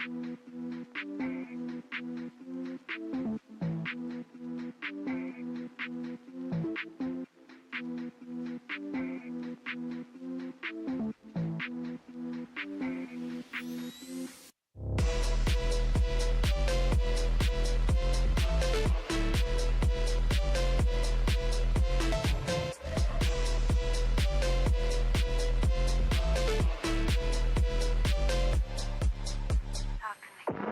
Talk to me.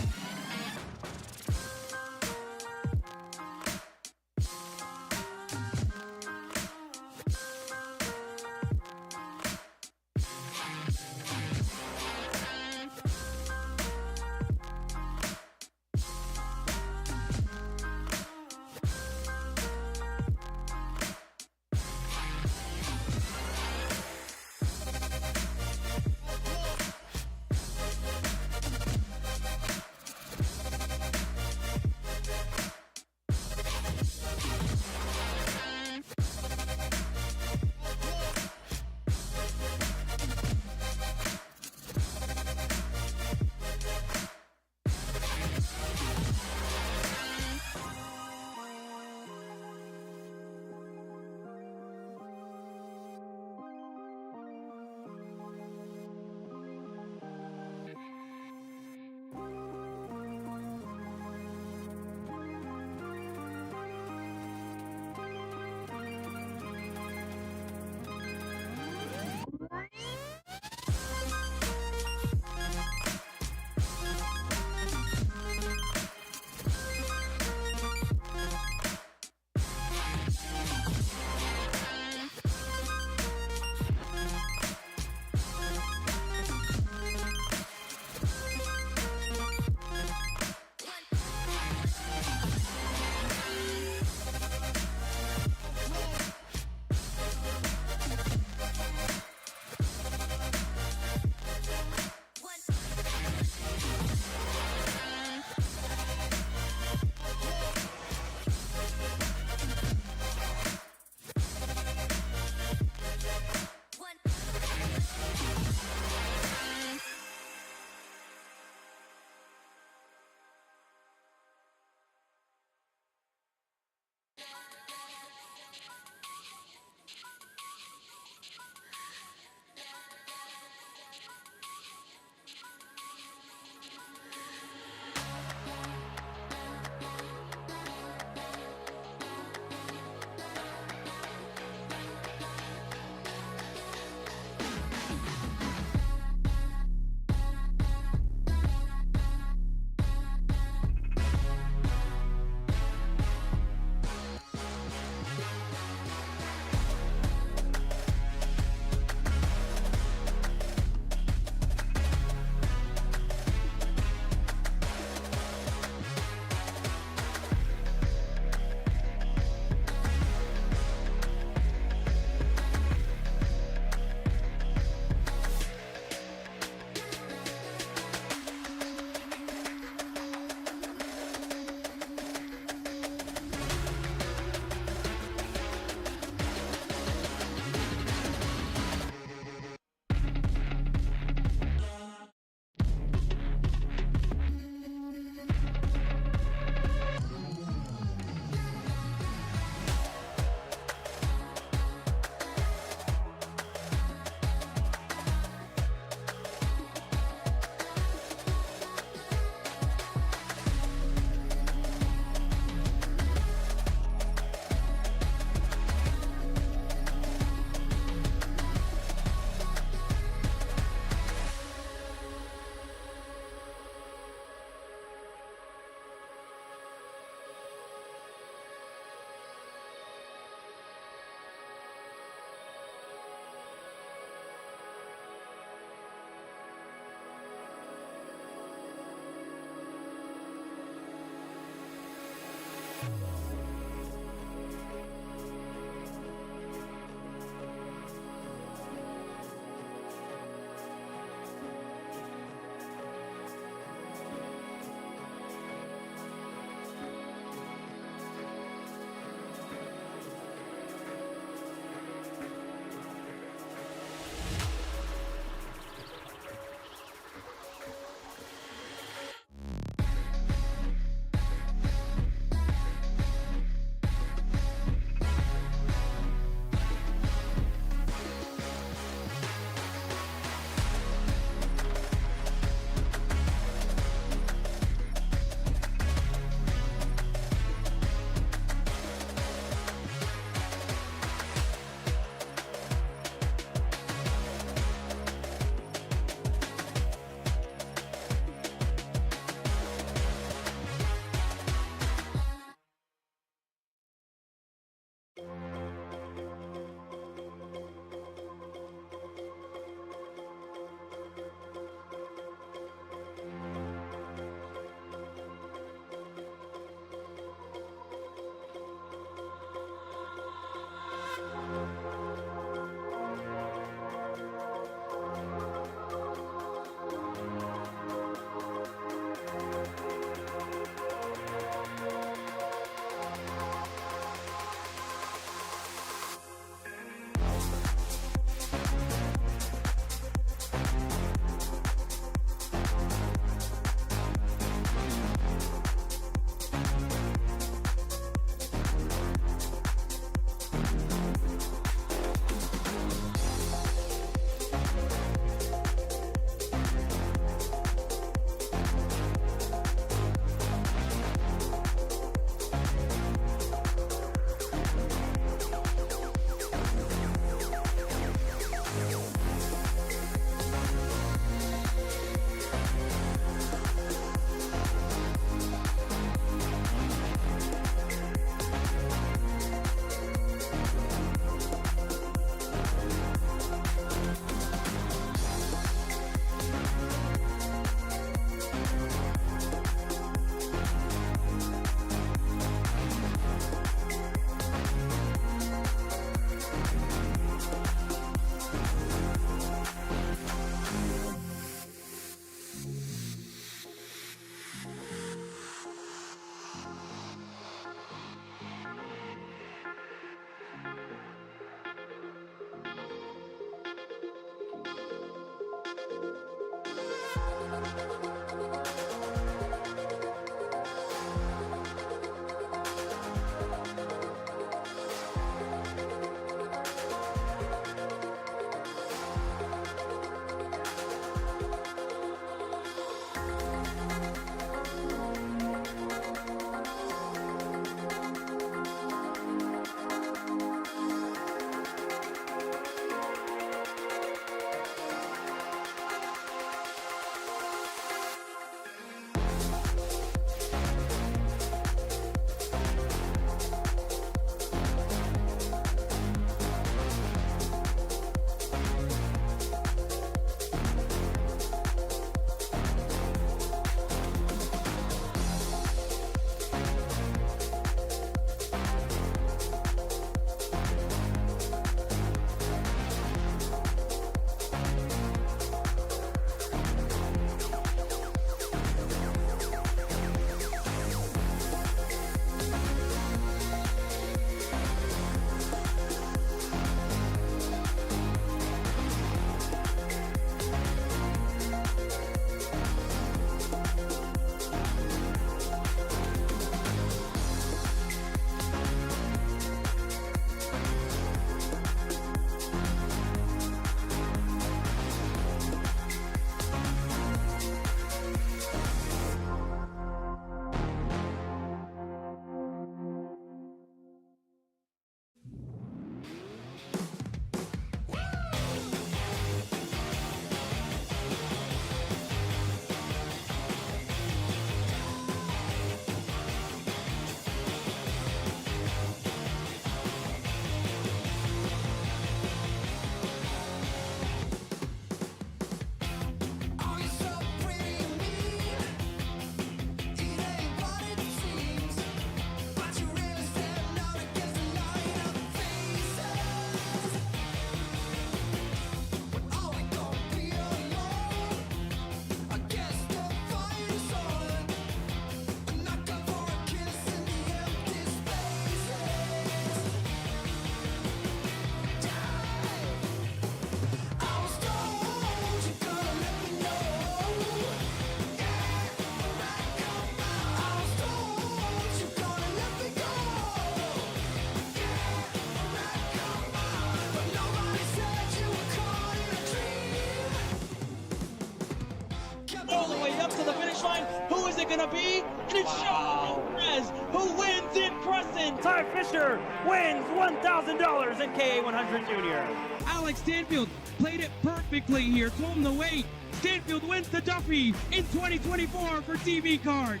up to the finish line. Who is it going to be? And it's Sean Perez who wins in Crescent. Ty Fisher wins $1,000 in KA100 Junior. Alex Stanfield played it perfectly here, told him to wait. Stanfield wins the Duffy in 2024 for TV Kart.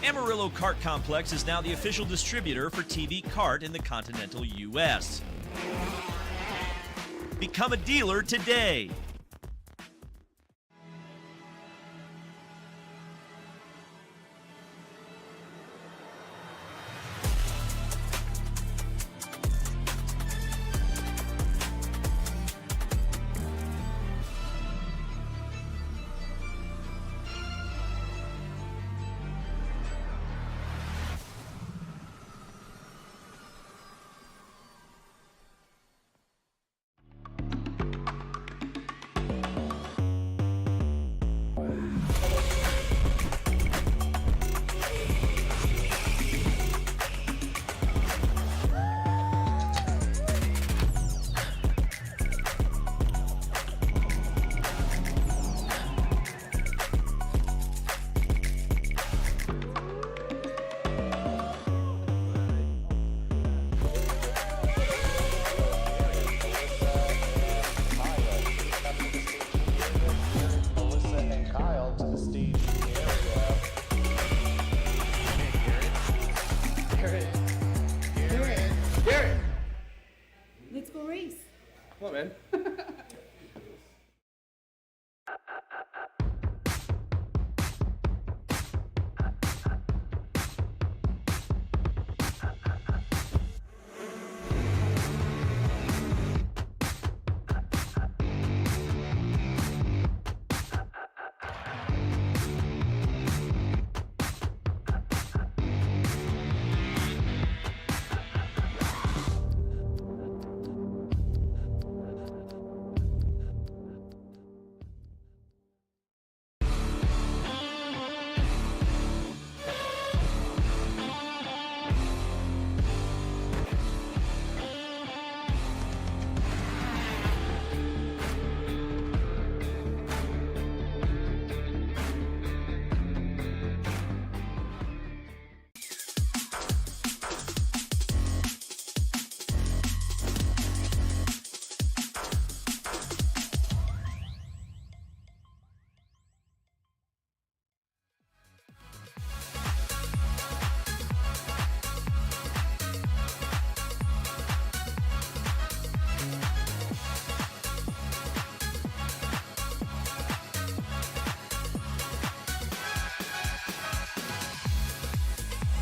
Amarillo Kart Complex is now the official distributor for TV Kart in the continental U.S. Become a dealer today. Let's go race. Come on, man.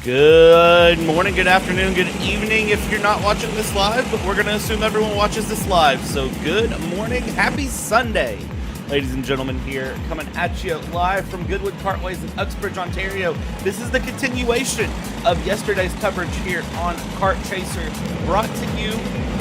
Good morning, good afternoon, good evening if you're not watching this live, but we're going to assume everyone watches this live. So good morning, happy Sunday. Ladies and gentlemen, here coming at you live from Goodwood Kartways in Uxbridge, Ontario. This is the continuation of yesterday's coverage here on Kart Chaser, brought to you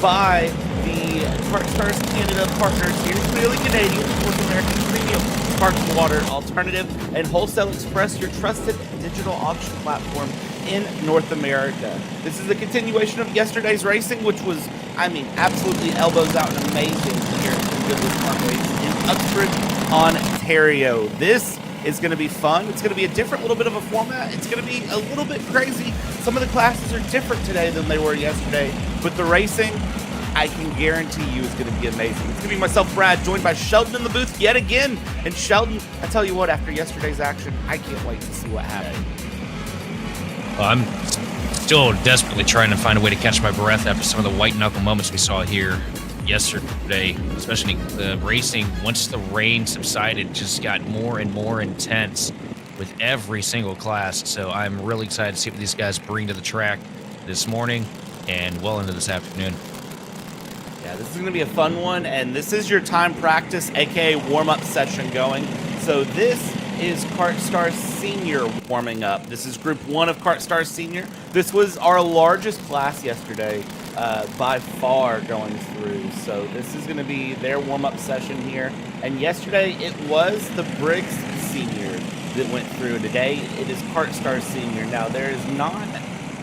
by the KartStars Canada partners here, clearly Canadian, North American premium sparkling water alternative, and Wholesale Express, your trusted digital auction platform in North America. This is a continuation of yesterday's racing, which was, I mean, absolutely elbows out and amazing here in Goodwood Kartways in Uxbridge, Ontario. This is going to be fun. It's going to be a different little bit of a format. It's going to be a little bit crazy. Some of the classes are different today than they were yesterday, but the racing, I can guarantee you, is going to be amazing. It's going to be myself, Brad, joined by Sheldon in the booth yet again. And Sheldon, I tell you what, after yesterday's action, I can't wait to see what happened. Well, I'm still desperately trying to find a way to catch my breath after some of the white knuckle moments we saw here yesterday, especially the racing. Once the rain subsided, just got more and more intense with every single class. So I'm really excited to see what these guys bring to the track this morning and well into this afternoon. Yeah, this is going to be a fun one, and this is your time practice, aka warm-up session going. So this is KartStars Senior warming up. This is Group 1 of KartStars Senior. This was our largest class yesterday by far going through. So this is going to be their warm-up session here. And yesterday it was the Briggs Senior that went through. Today it is KartStars Senior. Now there is not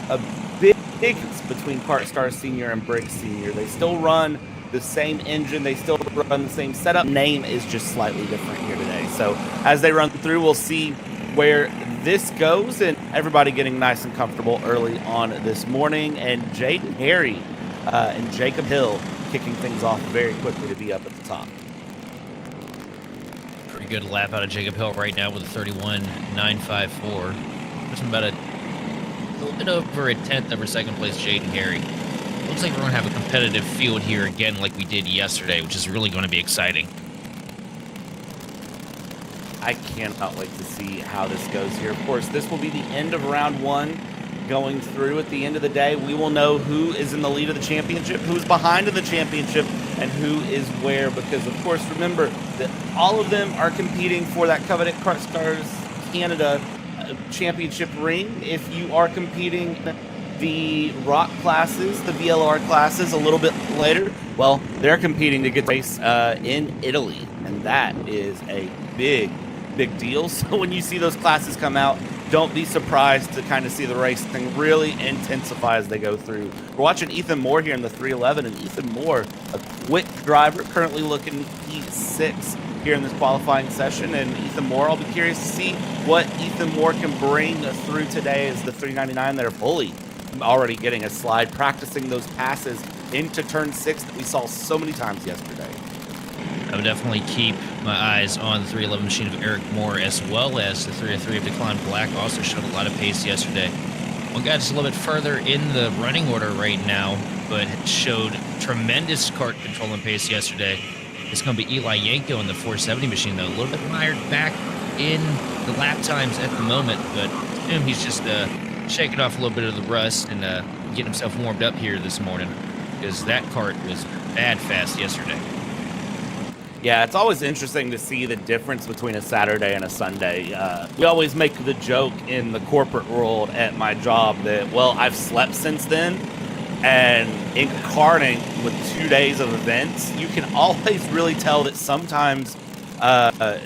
a big difference between KartStars Senior and Briggs Senior. They still run the same engine. They still run the same setup. Name is just slightly different here today. So as they run through, we'll see where this goes, and everybody getting nice and comfortable early on this morning. And Jaden Harry and Jacob Hill kicking things off very quickly to be up at the top. Pretty good lap out of Jacob Hill right now with a 31.954. Just about a little bit over a tenth over second place Jaden Harry. Looks like we're going to have a competitive field here again like we did yesterday, which is really going to be exciting. I cannot wait to see how this goes here. Of course, this will be the end of round one. Going through at the end of the day, we will know who is in the lead of the championship, who's behind in the championship, and who is where. Because, of course, remember that all of them are competing for that coveted KartStars Canada Championship ring. If you are competing the Rok classes, the VLR classes a little bit later, well, they're competing to get the race in Italy, and that is a big deal. So when you see those classes come out, don't be surprised to kind of see the race thing really intensify as they go through. We're watching Ethan Moore here in the 311, and Ethan Moore, a quick driver, currently looking P6 here in this qualifying session. And Ethan Moore, I'll be curious to see what Ethan Moore can bring through today as the 399 there. Bully already getting a slide, practicing those passes into turn 6 that we saw so many times yesterday. I would definitely keep my eyes on the 311 machine of Eric Moore, as well as the 303 of Declan Black. Also showed a lot of pace yesterday. One guy just a little bit further in the running order right now, but showed tremendous kart control and pace yesterday. It's going to be Eli Yanko in the 470 machine, though. A little bit mired back in the lap times at the moment, but he's just shaking off a little bit of the rust and getting himself warmed up here this morning, because that kart was bad fast yesterday. Yeah, it's always interesting to see the difference between a Saturday and a Sunday. We always make the joke in the corporate world at my job that, well, I've slept since then. And in karting with 2 days of events, you can always really tell that sometimes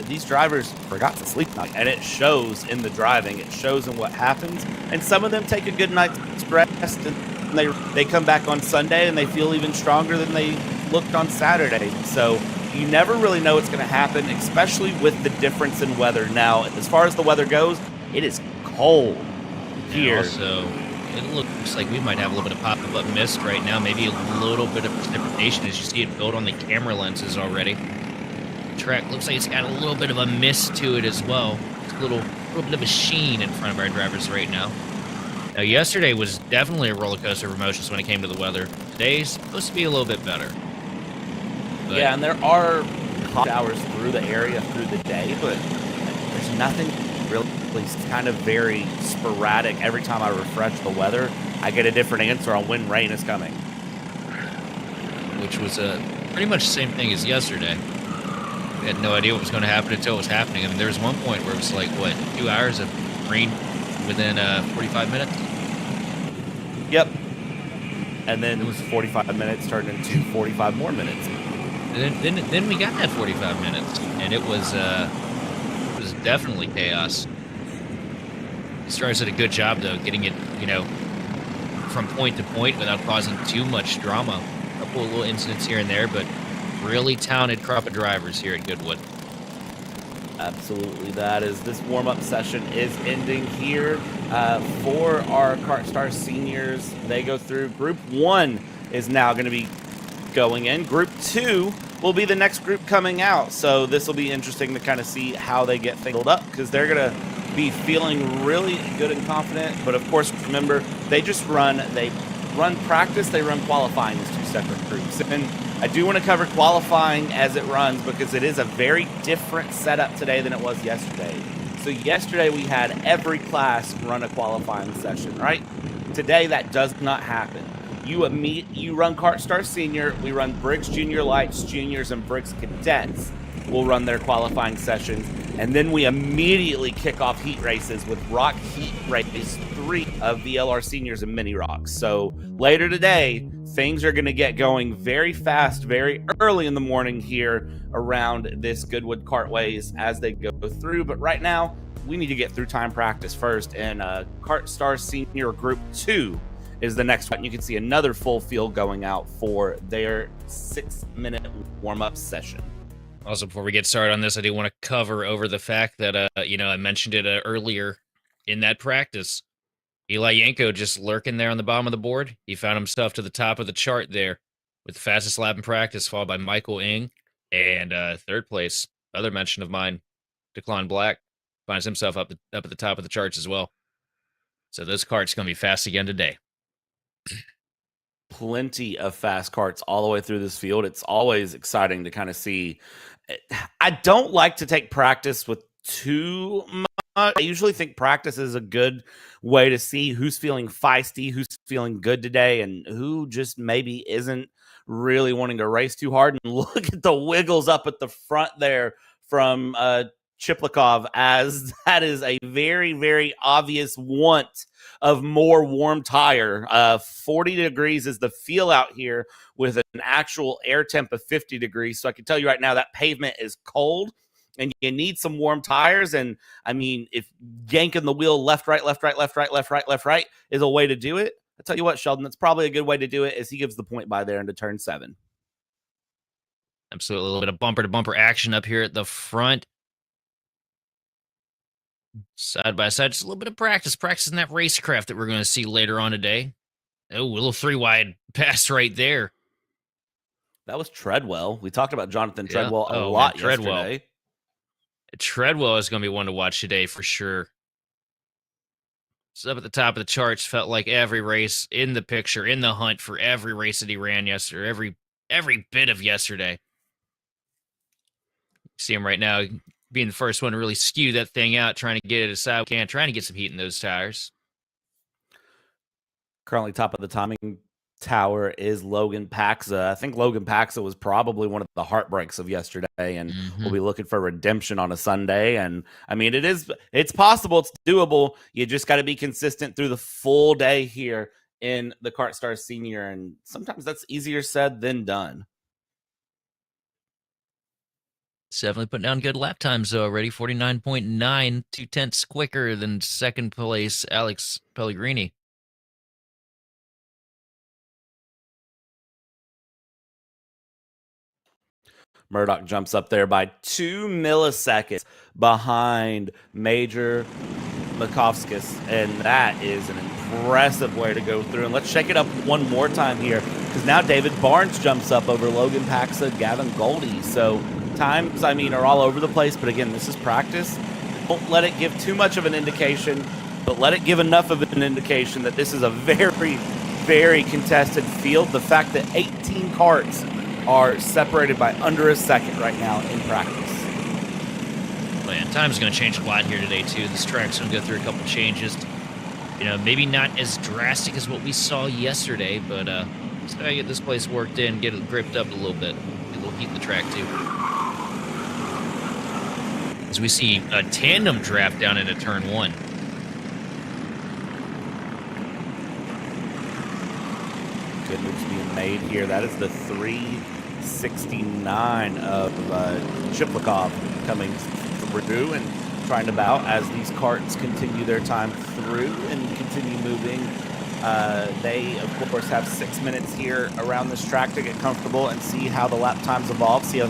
these drivers forgot to sleep night. And it shows in the driving. It shows in what happens. And some of them take a good night's rest, and they come back on Sunday and they feel even stronger than they looked on Saturday. So you never really know what's going to happen, especially with the difference in weather. Now, as far as the weather goes, it is cold here. Also, it looks like we might have a little bit of pop-up mist right now, maybe a little bit of precipitation as you see it build on the camera lenses already. The track looks like it's got a little bit of a mist to it as well. It's a little bit of a sheen in front of our drivers right now. Now, yesterday was definitely a roller coaster of emotions when it came to the weather. Today's supposed to be a little bit better. But yeah, and there are hot hours through the area through the day, but there's nothing really. It's kind of very sporadic. Every time I refresh the weather, I get a different answer on when rain is coming. Which was pretty much the same thing as yesterday. We had no idea what was going to happen until it was happening. I mean, there was one point where it was like, what, 2 hours of rain within 45 minutes? Yep. And then it was 45 minutes turned into 45 more minutes. And then we got that 45 minutes, and it was definitely chaos. Stars did a good job, though, getting it, from point to point without causing too much drama. A couple of little incidents here and there, but really talented crop of drivers here at Goodwood. Absolutely, that is. This warm-up session is ending here for our KartStars seniors. They go through. Group 1 is now going to be going in. Group 2 will be the next group coming out. So this will be interesting to kind of see how they get filled up, because they're going to be feeling really good and confident. But of course, remember, they run practice, they run qualifying as 2 separate groups. And I do want to cover qualifying as it runs, because it is a very different setup today than it was yesterday. So yesterday we had every class run a qualifying session, right? Today that does not happen. You run KartStars Senior, we run Briggs Junior Lites, Juniors, and Briggs Cadets will run their qualifying sessions. And then we immediately kick off heat races with Rok Heat Race 3 of VLR Seniors and Mini Rocks. So later today, things are going to get going very fast, very early in the morning here around this Goodwood Kartways as they go through. But right now, we need to get through time practice first. And KartStars Senior Group 2 is the next one. You can see another full field going out for their 6-minute warm-up session. Also, before we get started on this, I do want to cover over the fact that, I mentioned it earlier in that practice. Eli Yanko just lurking there on the bottom of the board. He found himself to the top of the chart there with the fastest lap in practice, followed by Michael Ing. And third place, other mention of mine, Declan Black, finds himself up at the top of the charts as well. So this kart's going to be fast again today. Plenty of fast karts all the way through this field. It's always exciting to kind of see. I don't like to take practice with too much. I usually think practice is a good way to see who's feeling feisty, who's feeling good today, and who just maybe isn't really wanting to race too hard. And look at the wiggles up at the front there from Chiplikov, as that is a very, very obvious want of more warm tire. 40 degrees is the feel out here with an actual air temp of 50 degrees. So I can tell you right now that pavement is cold and you need some warm tires. And I mean, if yanking the wheel left, right, left, right, left, right, left, right, left, right is a way to do it, I tell you what, Sheldon, that's probably a good way to do it, as he gives the point by there into turn 7. Absolutely. A little bit of bumper-to-bumper action up here at the front. Side by side, just a little bit of practicing that racecraft that we're going to see later on today. Oh, a little 3-wide pass right there. That was Treadwell. We talked about Jonathan Treadwell a lot yesterday. Treadwell is going to be one to watch today for sure. So up at the top of the charts, felt like every race in the picture, in the hunt for every race that he ran yesterday, every bit of yesterday. See him right now being the first one to really skew that thing out, trying to get it as side we can, trying to get some heat in those tires. Currently top of the timing tower is Logan Paxa. I think Logan Paxa was probably one of the heartbreaks of yesterday, and we'll be looking for redemption on a Sunday. And I mean, it's possible, it's doable. You just got to be consistent through the full day here in the KartStars Senior, and sometimes that's easier said than done. Definitely putting down good lap times though already. 49.9, 2/10 quicker than second place Alex Pellegrini. Murdoch jumps up there by 2 milliseconds behind Major Makovskis, and that is an impressive way to go through. And let's shake it up one more time here, because now David Barnes jumps up over Logan Paxa, Gavin Goldie. So times, I mean, are all over the place, but again, this is practice. Don't let it give too much of an indication, but let it give enough of an indication that this is a very, very contested field. The fact that 18 karts are separated by under a second right now in practice. Well, yeah, time's going to change a lot here today, too. This track's going to go through a couple changes. Maybe not as drastic as what we saw yesterday, but just got to get this place worked in, get it gripped up a little bit. Get a little heat in the track, too. As we see a tandem draft down into turn 1. Good moves being made here. That is the 369 of Chiplikov coming through and trying to bow as these karts continue their time through and continue moving. They, of course, have 6 minutes here around this track to get comfortable and see how the lap times evolve, see how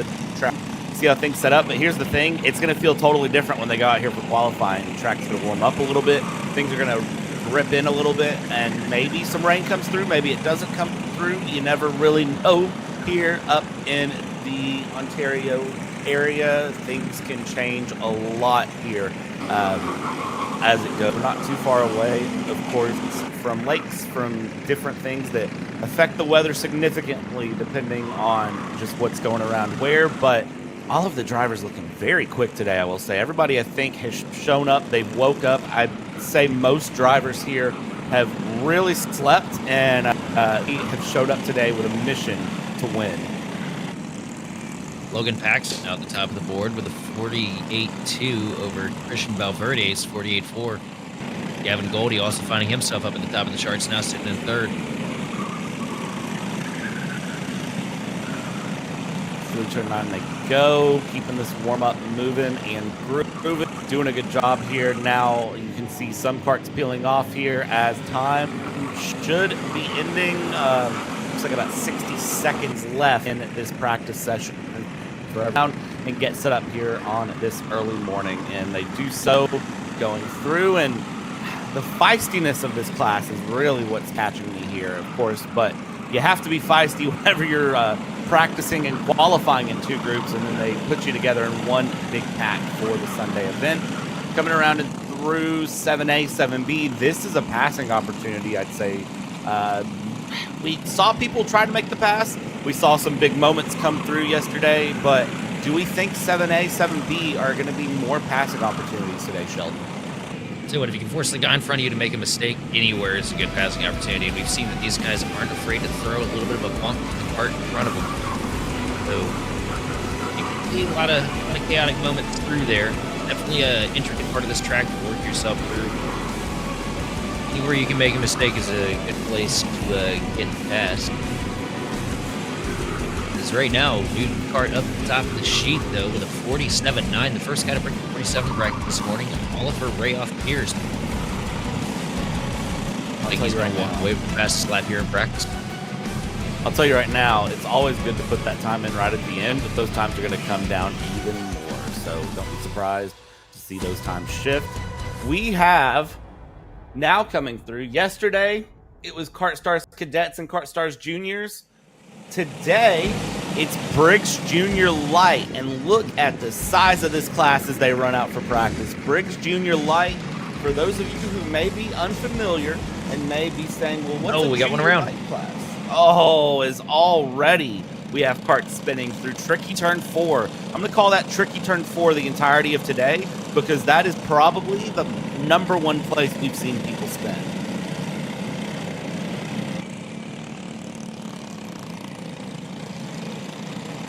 things set up. But here's the thing, it's going to feel totally different when they go out here for qualifying. The track's going to warm up a little bit. Things are going to rip in a little bit, and maybe some rain comes through, maybe it doesn't come through. You never really know here up in the Ontario area. Things can change a lot here as it goes. We're not too far away, of course, from lakes, from different things that affect the weather significantly depending on just what's going around where. But all of the drivers looking very quick today, I will say. Everybody, I think, has shown up. They've woke up. I'd say most drivers here have really slept and have showed up today with a mission to win. Logan Paxton out the top of the board with a 48.2 over Christian Valverde's 48.4. Gavin Goldie also finding himself up at the top of the charts, now sitting in third. Through turn 9 they go, keeping this warm-up moving and grooving. Doing a good job here. Now you can see some karts peeling off here as time should be ending. Looks like about 60 seconds left in this practice session. and get set up here on this early morning. And they do so going through, and the feistiness of this class is really what's catching me here, of course. But you have to be feisty whenever you're practicing and qualifying in two groups, and then they put you together in one big pack for the Sunday event. Coming around and through 7A, 7B, this is a passing opportunity, I'd say. We saw people try to make the pass. We saw some big moments come through yesterday, but do we think 7A, 7B are going to be more passing opportunities today, Sheldon? So what, if you can force the guy in front of you to make a mistake, anywhere is a good passing opportunity. And we've seen that these guys aren't afraid to throw a little bit of a bump to the cart in front of them. So you can see a lot of chaotic moments through there. Definitely an intricate part of this track to work yourself through. Anywhere you can make a mistake is a good place to get past. Because right now, new cart up at the top of the sheet, though, with a 47.9. The first guy to break the 47 bracket this morning, Oliver Rayoff Pierce. I think he's going to walk away with the fastest lap here in practice. I'll tell you right now, it's always good to put that time in right at the end, but those times are going to come down even more. So don't be surprised to see those times shift. We have now coming through. Yesterday, it was KartStars Cadets and KartStars Juniors. Today, it's Briggs Junior Lite, and look at the size of this class as they run out for practice. Briggs Junior Lite, for those of you who may be unfamiliar and may be saying, well, what's a we got one around. Lite class? Oh, is already we have kart spinning through tricky turn 4. I'm going to call that tricky turn 4 the entirety of today, because that is probably the #1 place we've seen people spin.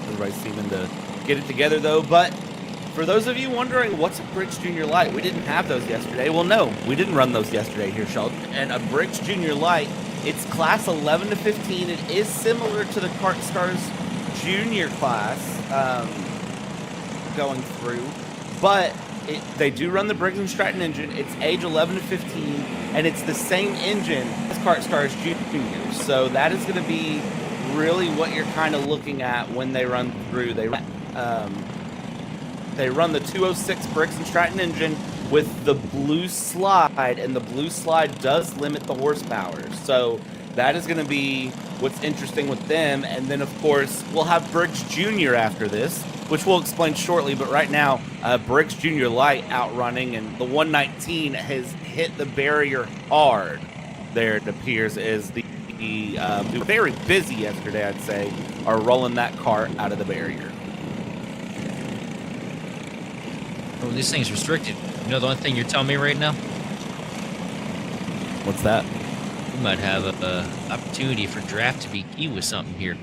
Everybody's seeming to get it together, though. But for those of you wondering, what's a Briggs Junior Lite? We didn't have those yesterday. Well, no, we didn't run those yesterday here, Sheldon. And a Briggs Junior Lite, it's class 11 to 15. It is similar to the KartStars Junior class going through, but they do run the Briggs & Stratton engine. It's age 11 to 15, and it's the same engine as KartStars Junior. So that is going to be really what you're kind of looking at when they run through. They run the 206 Briggs & Stratton engine with the blue slide, and the blue slide does limit the horsepower. So that is going to be what's interesting with them. And then, of course, we'll have Briggs Junior after this, which we'll explain shortly. But right now, Briggs Junior Lite outrunning, and the 119 has hit the barrier hard. There it appears as the very busy yesterday, I'd say, are rolling that cart out of the barrier. Oh, this thing's restricted. You know the only thing you're telling me right now? What's that? We might have an opportunity for draft to be key with something here.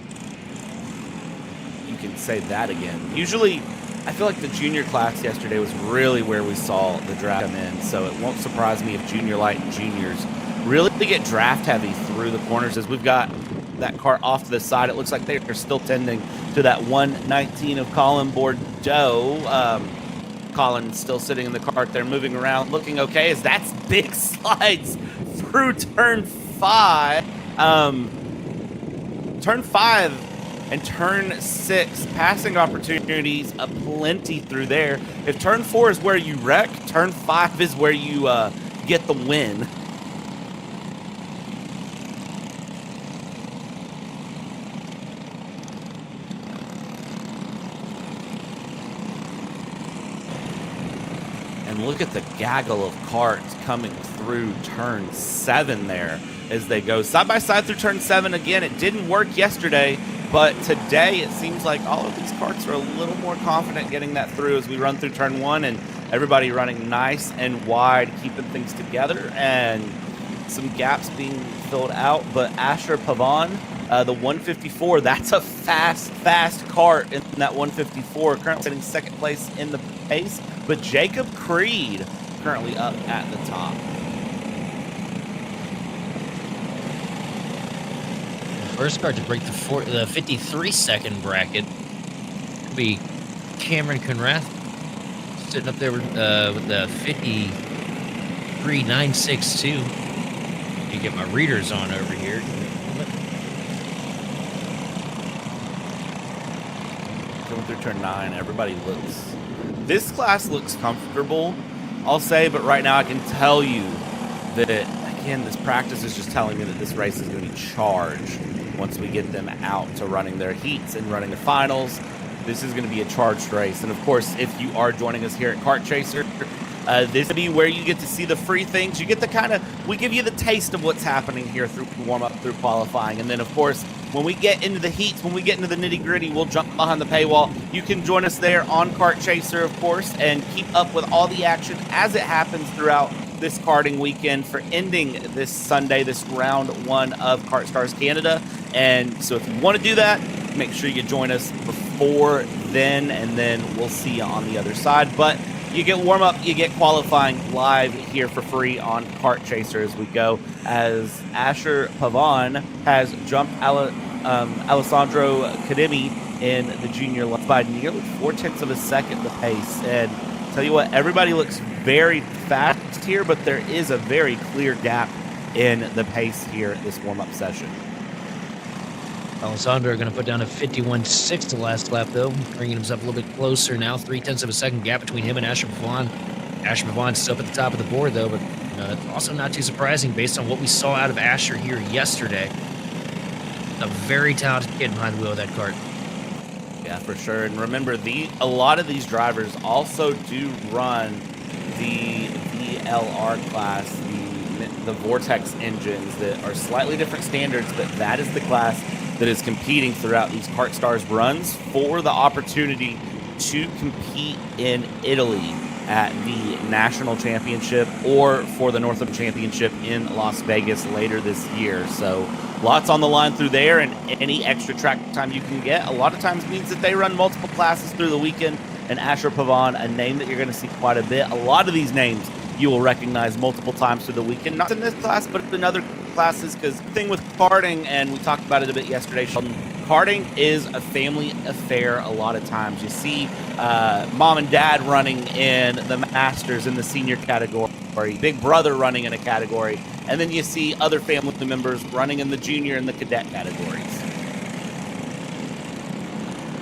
You can say that again. Usually, I feel like the junior class yesterday was really where we saw the draft come in, so it won't surprise me if Junior Lite and Juniors really get draft heavy through the corners. As we've got that cart off to the side, it looks like they're still tending to that 119 of Colin Bordeaux. Colin's still sitting in the cart there, moving around, looking okay, as that's big slides through turn 5. Turn 5 and turn 6, passing opportunities aplenty through there. If turn 4 is where you wreck, turn 5 is where you get the win. And look at the gaggle of carts coming through turn 7 there as they go side by side through turn 7. Again, it didn't work yesterday, but today it seems like all of these carts are a little more confident getting that through as we run through turn 1, and everybody running nice and wide, keeping things together, and some gaps being filled out. But Asher Pavan, the 154, that's a fast cart in that 154, currently sitting second place in the pace. But Jacob Creed currently up at the top. First card to break the 53-second bracket could be Cameron Conrath, sitting up there with the 53.962. You get my readers on over here. Going through turn 9, everybody looks... This class looks comfortable, I'll say, but right now I can tell you that, again, this practice is just telling me that this race is going to be charged once we get them out to running their heats and running the finals. This is going to be a charged race. And, of course, if you are joining us here at Kart Chaser, this will be where you get to see the free things. You get the kind of, we give you the taste of what's happening here through warm-up, through qualifying. And then, of course, when we get into the heats, when we get into the nitty-gritty, we'll jump behind the paywall. You can join us there on Kart Chaser, of course, and keep up with all the action as it happens throughout this karting weekend for ending this Sunday, this round 1 of KartStars Canada. And so if you want to do that, make sure you join us before then, and then we'll see you on the other side. But you get warm-up, you get qualifying live here for free on Kart Chaser as we go, as Asher Pavan has jumped Alessandro Cademi in the junior by nearly 0.4 of a second the pace. And tell you what, everybody looks very fast here, but there is a very clear gap in the pace here at this warm-up session. Alessandro going to put down a 51.6 the last lap, though, bringing himself a little bit closer now. 0.3 of a second gap between him and Asher Pavan. Asher Pavan's still up at the top of the board, though, but it's also not too surprising based on what we saw out of Asher here yesterday. A very talented kid behind the wheel of that kart. Yeah, for sure. And remember, a lot of these drivers also do run the VLR class, the Vortex engines that are slightly different standards, but that is the class that is competing throughout these KartStars runs for the opportunity to compete in Italy at the National Championship or for the Northam Championship in Las Vegas later this year. So lots on the line through there, and any extra track time you can get a lot of times means that they run multiple classes through the weekend. And Asher Pavan, a name that you're going to see quite a bit. A lot of these names you will recognize multiple times through the weekend, not in this class, but in other classes, because the thing with karting, and we talked about it a bit yesterday, Sheldon, karting is a family affair a lot of times. You see mom and dad running in the Masters in the senior category, big brother running in a category, and then you see other family members running in the junior and the cadet categories.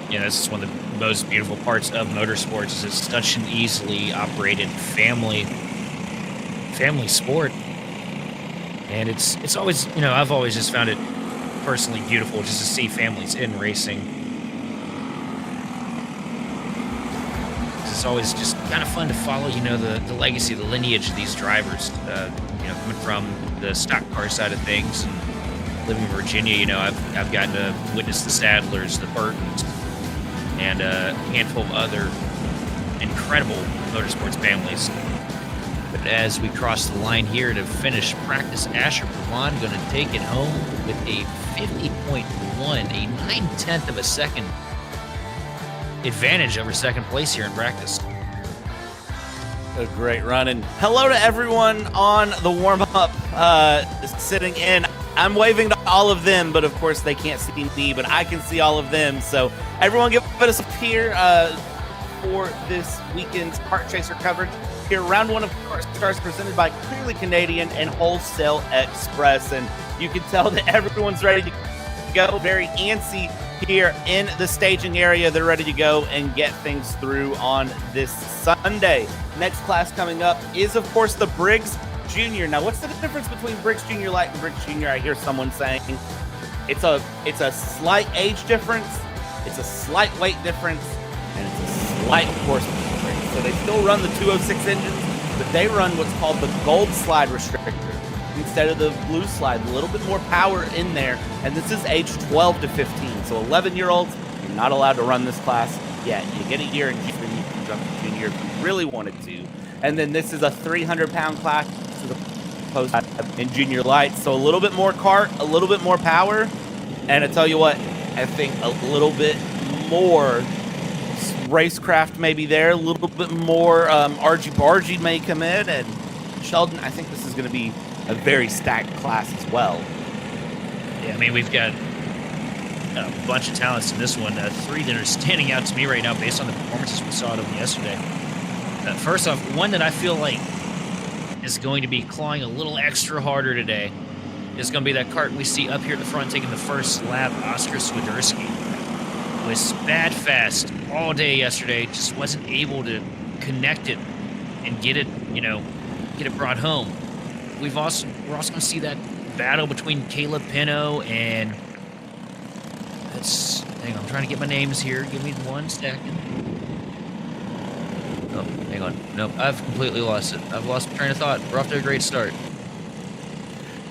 Yeah, this is one of the most beautiful parts of motorsports, is it's such an easily operated family sport. And it's always, I've always just found it personally beautiful just to see families in racing. It's always just kind of fun to follow, the legacy, the lineage of these drivers, coming from the stock car side of things. And living in Virginia, I've gotten to witness the Sadlers, the Burtons, and a handful of other incredible motorsports families. But as we cross the line here to finish practice, Asher Pavan going to take it home with a 50.1, a 9/10 of a second advantage over second place here in practice. A great run, and hello to everyone on the warm-up sitting in. I'm waving to all of them, but of course they can't see me, but I can see all of them. So everyone give us up here for this weekend's Kart Chaser coverage. Here, round 1 of KartStars presented by Clearly Canadian and Wholesale Express. And you can tell that everyone's ready to go. Very antsy here in the staging area. They're ready to go and get things through on this Sunday. Next class coming up is, of course, the Briggs Junior. Now, what's the difference between Briggs Junior Lite and Briggs Junior? I hear someone saying it's a slight age difference, it's a slight weight difference, and it's a slight horsepower difference. So they still run the 206 engines, but they run what's called the gold slide restrictor instead of the blue slide. A little bit more power in there, and this is age 12 to 15. So 11-year-olds, you're not allowed to run this class yet. You get a year and you can jump to junior if you really wanted to. And then this is a 300-pound class as opposed to in junior light. So a little bit more kart, a little bit more power, and I tell you what, I think a little bit more racecraft may be there, a little bit more argy-bargy may come in, and Sheldon, I think this is going to be a very stacked class as well. Yeah, I mean, we've got a bunch of talents in this one. 3 that are standing out to me right now based on the performances we saw of them yesterday. First off, one that I feel like is going to be clawing a little extra harder today is going to be that kart we see up here at the front taking the first lap, Oscar Swiderski, was bad fast all day yesterday. Just wasn't able to connect it and get it, get it brought home. We're also going to see that battle between Caleb Pino and hang on, I'm trying to get my names here. Give me 1 second. Oh, hang on. Nope, I've completely lost it. I've lost my train of thought. We're off to a great start.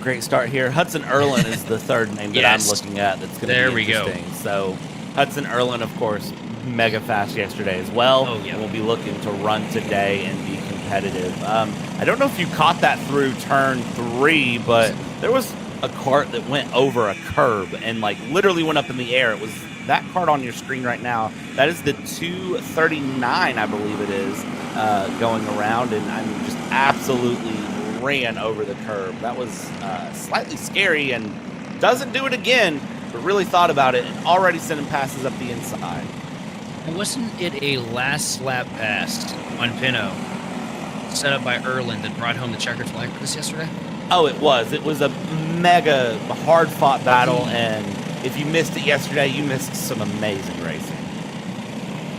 Great start here. Hudson Erlin is the third name that Yes. I'm looking at. That's going to be There we go. interesting. So Hudson Erlin, of course, mega fast yesterday as well. Oh, yeah. And will be looking to run today and be competitive. I don't know if you caught that through turn 3, but there was a kart that went over a curb and like literally went up in the air. It was that kart on your screen right now. That is the 239, I believe it is, going around, and I mean, just absolutely ran over the curb. That was slightly scary, and doesn't do it again, but really thought about it and already sending passes up the inside. And wasn't it a last lap pass on Pino set up by Erland that brought home the checkered flag for this yesterday? Oh, it was. It was a mega hard-fought battle, and if you missed it yesterday, you missed some amazing racing.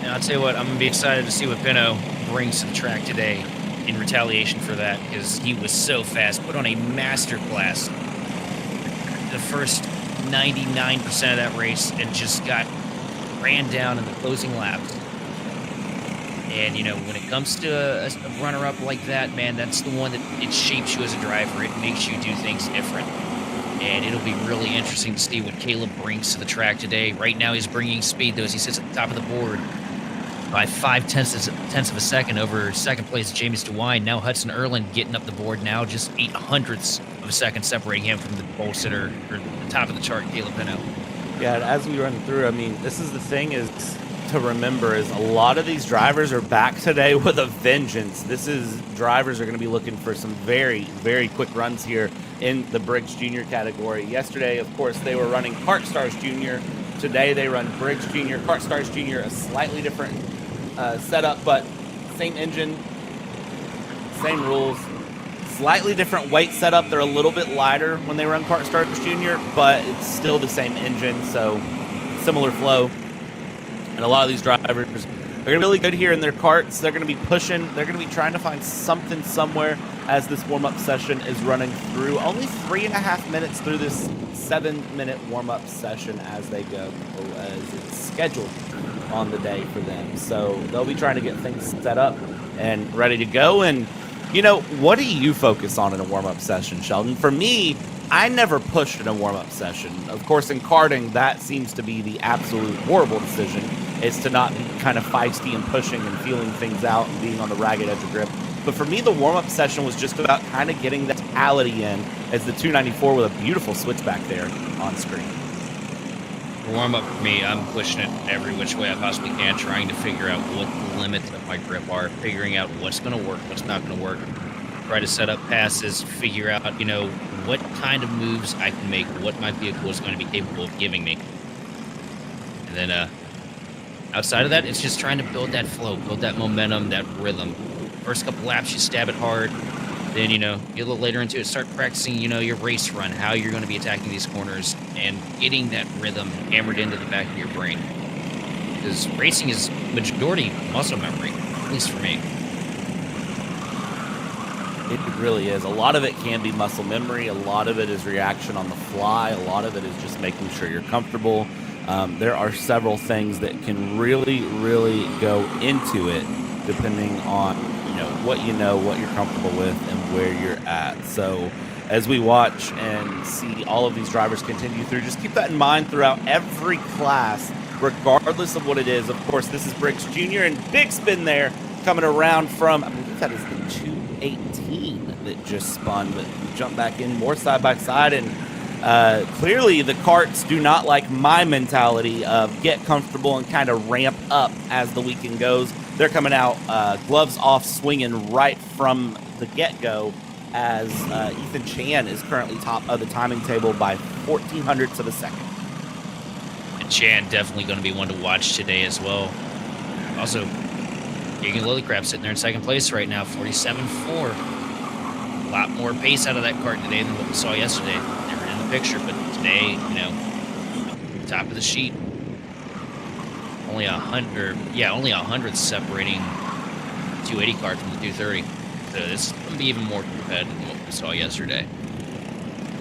And I'll tell you what, I'm going to be excited to see what Pino brings to the track today in retaliation for that, because he was so fast, put on a master class the first 99% of that race and just got ran down in the closing laps. And, when it comes to a runner-up like that, man, that's the one that it shapes you as a driver. It makes you do things different. And it'll be really interesting to see what Caleb brings to the track today. Right now, he's bringing speed, though, as he sits at the top of the board by 0.5 of a second over second place James DeWine. Now Hudson Erland getting up the board now, just 0.08 of a second separating him from the pole sitter, or the top of the chart, Caleb Pino. Yeah, as we run through, I mean, this is the thing is to remember is a lot of these drivers are back today with a vengeance. Drivers are going to be looking for some very, very quick runs here in the Briggs Junior category. Yesterday, of course, they were running KartStars Junior. Today, they run Briggs Junior. KartStars Junior, a slightly different setup, but same engine, same rules. Slightly different weight setup. They're a little bit lighter when they run KartStars Junior, but it's still the same engine, so similar flow. And a lot of these drivers are going to be really good here in their karts. They're going to be pushing. They're going to be trying to find something somewhere as this warm-up session is running through. Only 3.5 minutes through this 7-minute warm-up session as they go, as it's scheduled on the day for them. So they'll be trying to get things set up and ready to go. And, what do you focus on in a warm-up session, Sheldon? For me, I never pushed in a warm-up session. Of course, in karting, that seems to be the absolute horrible decision, is to not be kind of feisty and pushing and feeling things out and being on the ragged edge of grip. But for me, the warm-up session was just about kind of getting the mentality in as the 294 with a beautiful switchback there on screen. Warm-up for me, I'm pushing it every which way I possibly can, trying to figure out what the limits of my grip are, figuring out what's going to work, what's not going to work. Try to set up passes, figure out, what kind of moves I can make, what my vehicle is going to be capable of giving me. And then outside of that, it's just trying to build that flow, build that momentum, that rhythm. First couple laps, you stab it hard. Then, get a little later into it, start practicing, your race run, how you're going to be attacking these corners, and getting that rhythm hammered into the back of your brain. Because racing is majority muscle memory, at least for me. It really is. A lot of it can be muscle memory. A lot of it is reaction on the fly. A lot of it is just making sure you're comfortable. There are several things that can really, really go into it, depending on what you're comfortable with, and where you're at. So as we watch and see all of these drivers continue through, just keep that in mind throughout every class, regardless of what it is. Of course, this is Briggs Junior, and big spin there coming around from, I believe that is the 218 that just spun, but jump back in more side by side. And clearly the karts do not like my mentality of get comfortable and kind of ramp up as the weekend goes. They're coming out gloves off, swinging right from the get-go, as Ethan Chan is currently top of the timing table by 0.14 of a second. And Chan definitely going to be one to watch today as well. Also, Keegan Lillycrap sitting there in second place right now, 47.4. A lot more pace out of that kart today than what we saw yesterday. They were in the picture, but today, top of the sheet. only 100. Yeah, only 100 separating 280 card from the 230. So it's going to be even more competitive than what we saw yesterday.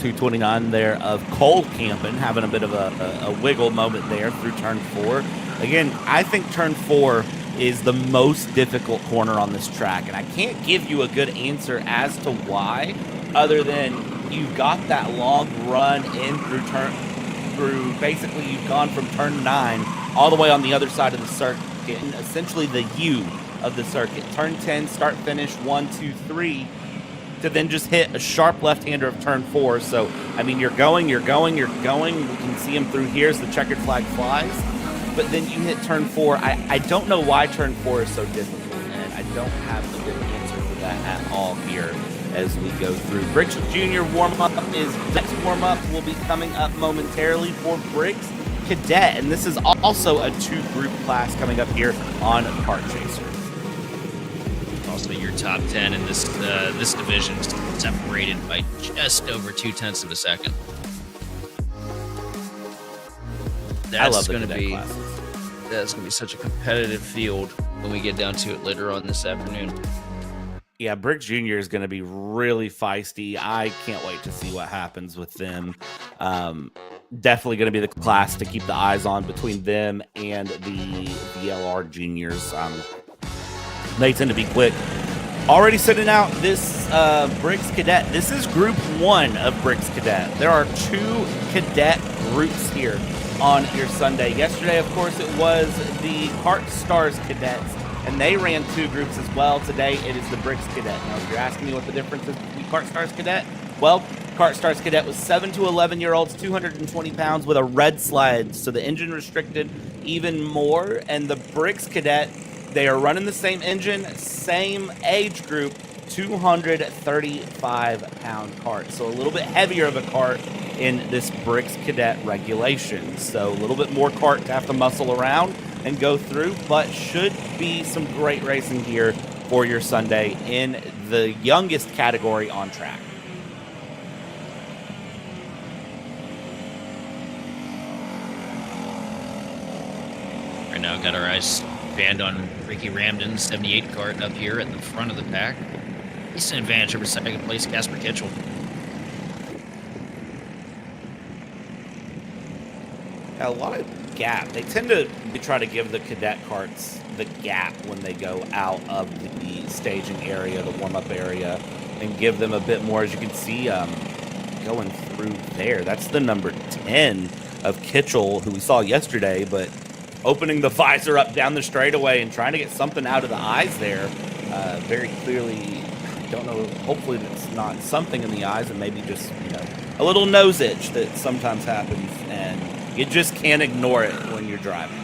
229 there of Cole Campen having a bit of a wiggle moment there through turn 4. Again, I think turn 4 is the most difficult corner on this track, and I can't give you a good answer as to why, other than you've got that long run in through basically you've gone from turn 9 all the way on the other side of the circuit, and essentially the U of the circuit. Turn 10, start finish 1, 2, 3, to then just hit a sharp left-hander of turn 4. So, I mean, you're going. We can see him through here as the checkered flag flies. But then you hit turn 4. I don't know why turn 4 is so difficult, and I don't have a good answer for that at all here as we go through. Briggs Junior Warmup is next warm-up. Will be coming up momentarily for Briggs Cadet, and this is also a 2-group class coming up here on Kart Chaser. Also, your top 10 in this this division is separated by just over 0.2 of a second. That's going to be such a competitive field when we get down to it later on this afternoon. Yeah, Briggs Junior is going to be really feisty. I can't wait to see what happens with them. Definitely going to be the class to keep the eyes on between them and the VLR Juniors. They tend to be quick. Already sitting out this Briggs Cadet. This is Group 1 of Briggs Cadet. There are 2 cadet groups here on your Sunday. Yesterday, of course, it was the KartStars Cadets, and they ran 2 groups as well. Today, it is the Briggs Cadet. Now, if you're asking me what the difference is between KartStars Cadet, well, KartStars Cadet was 7 to 11-year-olds, 220 pounds with a red sled, so the engine restricted even more. And the Briggs Cadet, they are running the same engine, same age group, 235-pound cart. So a little bit heavier of a cart in this Briggs Cadet regulation. So a little bit more cart to have to muscle around and go through, but should be some great racing here for your Sunday in the youngest category on track. Right now, got our eyes band on Ricky Ramden's 78 cart up here at the front of the pack. Decent advantage over second place Casper Kitchell. A lot of gap. They tend to try to give the cadet carts the gap when they go out of the staging area, the warm-up area, and give them a bit more. As you can see, going through there, that's the number 10 of Kitchell, who we saw yesterday, but opening the visor up down the straightaway and trying to get something out of the eyes there. Very clearly, I don't know, hopefully it's not something in the eyes and maybe just, a little nose itch that sometimes happens, and you just can't ignore it when you're driving.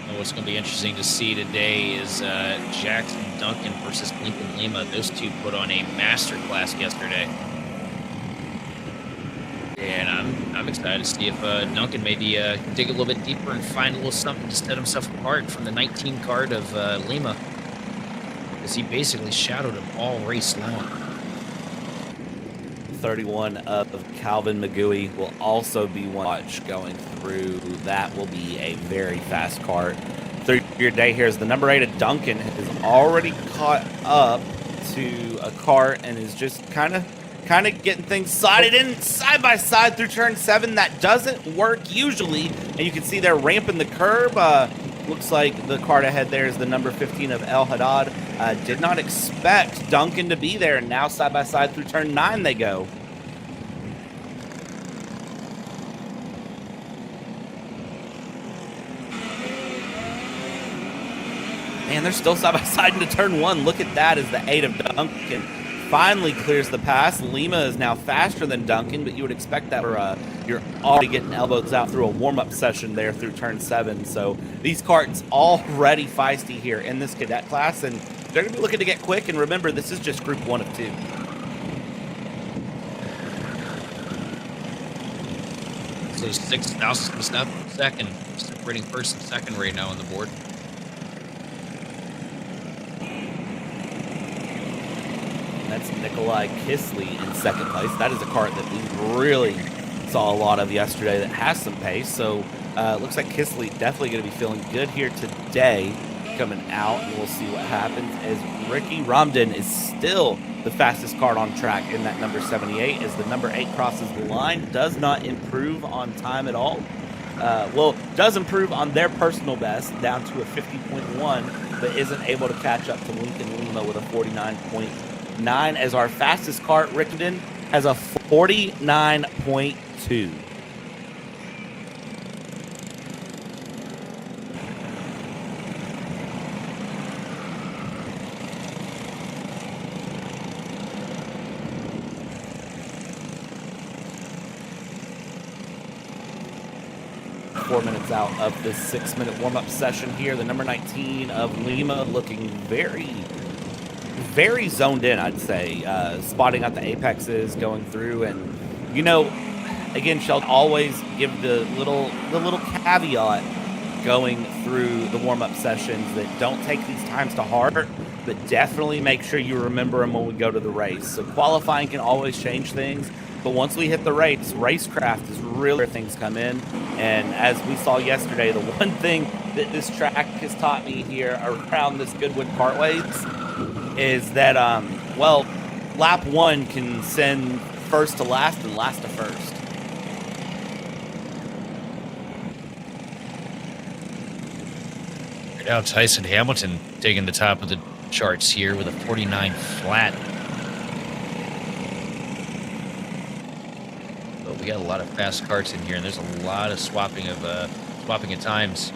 And what's going to be interesting to see today is Jackson Duncan versus Lincoln Lima. Those two put on a master class yesterday. And I'm excited to see if Duncan maybe dig a little bit deeper and find a little something to set himself apart from the 19 card of Lima, because he basically shadowed him all race long. 31 of Calvin McGooey will also be one watch going through. That will be a very fast cart. Through your day here is the number 8 of Duncan is already caught up to a cart and is just kind of getting things slotted in side by side through turn 7. That doesn't work usually, and you can see they're ramping the curb. Looks like the cart ahead there is the number 15 of El Haddad. Did not expect Duncan to be there, and now side by side through turn 9 they go. Man, they're still side by side into turn 1. Look at that as the 8 of Duncan finally clears the pass. Lima is now faster than Duncan, but you would expect that, or you're already getting elbows out through a warm-up session there through turn 7. So these karts already feisty here in this cadet class, and they're going to be looking to get quick. And remember, this is just group 1 of 2. So 6 thousandths of a second, separating first and second right now on the board. That's Nikolai Kisley in second place. That is a cart that we really saw a lot of yesterday that has some pace. So Looks like Kisley definitely going to be feeling good here today, coming out, and we'll see what happens as Ricky Romden is still the fastest kart on track in that number 78 as the number 8 crosses the line. Does not improve on time at all. Well, does improve on their personal best down to a 50.1, but isn't able to catch up to Lincoln Lima with a 49.9 as our fastest kart, Rickenden, has a 49.2. 4 minutes out of this 6-minute warm-up session here. The number 19 of Lima looking very, very zoned in, I'd say. Spotting out the apexes, going through, and, you know, again, Sheldon, always give the little caveat going through the warm-up sessions that don't take these times to heart, but definitely make sure you remember them when we go to the race. So qualifying can always change things, but once we hit the race, racecraft is really where things come in. And as we saw yesterday, the one thing that this track has taught me here around this Goodwood Kartways is that, well, lap 1 can send first to last and last to first. Now Tyson Hamilton taking the top of the charts here with a 49 flat. But we got a lot of fast karts in here, and there's a lot of swapping of times.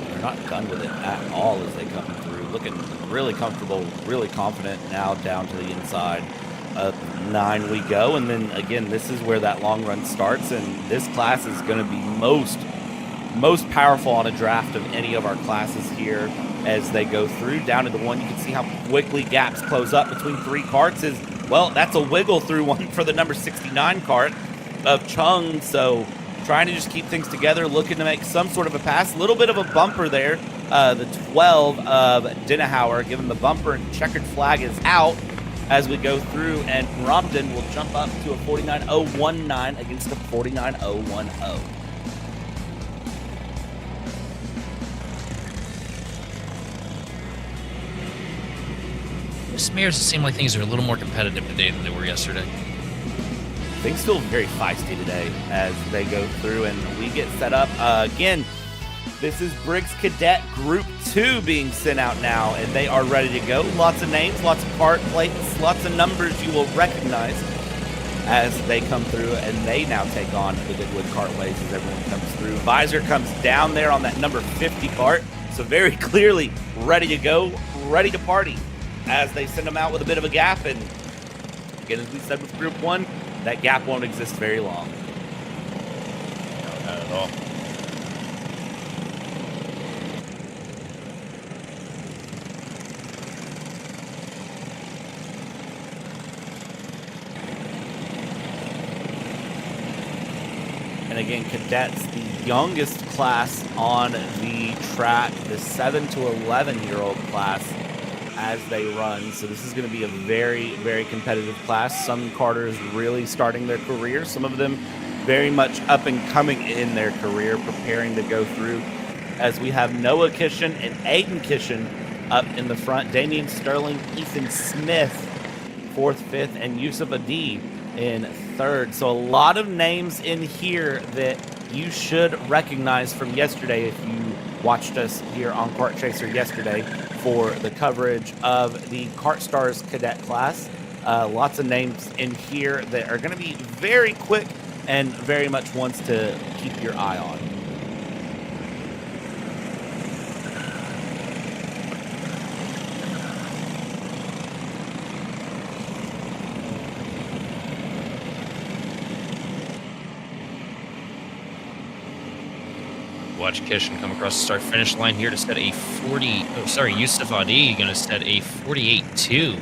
They're not done with it at all as they come through. Looking really comfortable, really confident now down to the inside. 9 we go, and then again, this is where that long run starts, and this class is going to be most powerful on a draft of any of our classes here as they go through. Down to the one, you can see how quickly gaps close up between 3 karts is, well, that's a wiggle through one for the number 69 kart of Chung. So trying to just keep things together, looking to make some sort of a pass. A little bit of a bumper there. The 12 of Dinahauer giving the bumper, and checkered flag is out as we go through, and Romden will jump up to a 49.019 against a 49.010. This mirrors it seem like things are a little more competitive today than they were yesterday. Things feel very feisty today as they go through, and we get set up. Again, this is Briggs Cadet Group 2 being sent out now, and they are ready to go. Lots of names, lots of part plates, lots of numbers you will recognize as they come through, and they now take on the Goodwood Kartways as everyone comes through. Visor comes down there on that number 50 kart, so very clearly ready to go, ready to party as they send them out with a bit of a gap. And again, as we said with Group 1, that gap won't exist very long. No, not at all. And again, Cadet's the youngest class on the track, the 7 to 11-year-old class as they run. So this is going to be a very, very competitive class. Some karters really starting their career, some of them very much up and coming in their career, preparing to go through, as we have Noah Kishin and Aiden Kishin up in the front, Damian Sterling, Ethan Smith 4th, 5th, and Yusuf Adi in 3rd. So a lot of names in here that you should recognize from yesterday if you watched us here on Kart Chaser yesterday for the coverage of the KartStars Cadet class. Lots of names in here that are going to be very quick and very much ones to keep your eye on. Watch Kishin come across the start-finish line here to set a 40... Oh, sorry, Yusuf Adi going to set a 48.2.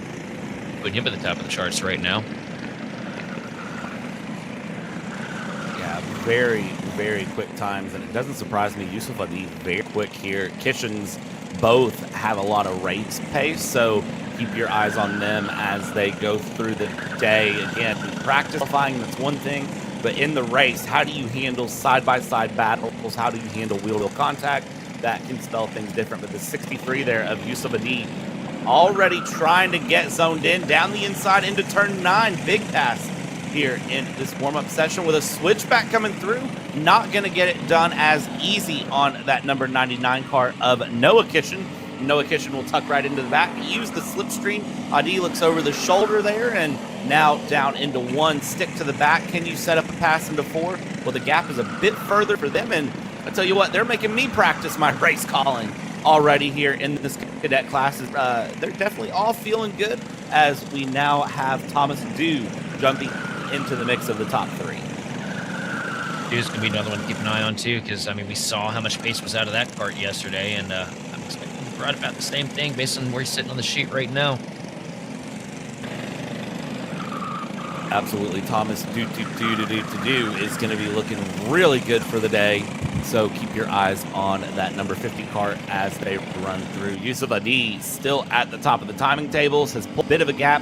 Putting him at the top of the charts right now. Yeah, very, very quick times, and it doesn't surprise me. Yusuf Adi very quick here. Kishins both have a lot of race pace, so keep your eyes on them as they go through the day. Again, practice qualifying, that's one thing, But in the race, how do you handle side-by-side battles? How do you handle wheel-to-wheel contact? That can spell things different. But the 63 there of Yusuf Adi already trying to get zoned in down the inside into turn 9. Big pass here in this warm-up session with a switchback coming through. Not going to get it done as easy on that number 99 car of Noah Kitchen. Noah Kitchen will tuck right into the back, use the slipstream. Adi looks over the shoulder there and now down into 1. Stick to the back. Can you set up a pass into 4? Well, the gap is a bit further for them, and I tell you what, they're making me practice my race calling already here in this cadet class. They're definitely all feeling good as we now have Thomas Dew jumping into the mix of the top 3. Dew's going to be another one to keep an eye on, too, because, I mean, we saw how much pace was out of that kart yesterday, and I'm expecting right about the same thing based on where he's sitting on the sheet right now. Absolutely, Thomas Dew is going to be looking really good for the day. So keep your eyes on that number 50 cart as they run through. Yusuf Adi still at the top of the timing tables, has pulled a bit of a gap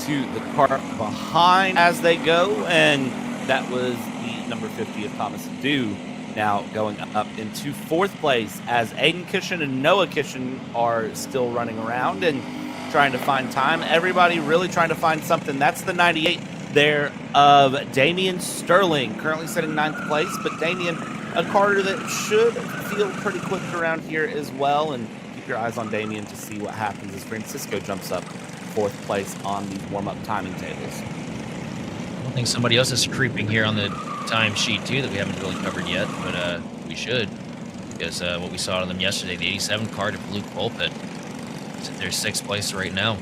to the cart behind as they go, and that was the number 50 of Thomas Dew. Now going up into 4th place as Aiden Kitchen and Noah Kitchen are still running around and trying to find time. Everybody really trying to find something. That's the 98 there of Damian Sterling, currently sitting 9th place, but Damian, a karter that should feel pretty quick around here as well, and keep your eyes on Damian to see what happens as Francisco jumps up 4th place on these warm-up timing tables. I think somebody else is creeping here on the time sheet too that we haven't really covered yet, but we should, because what we saw on them yesterday, the 87 card of Luke Pulpit, they're 6th place right now.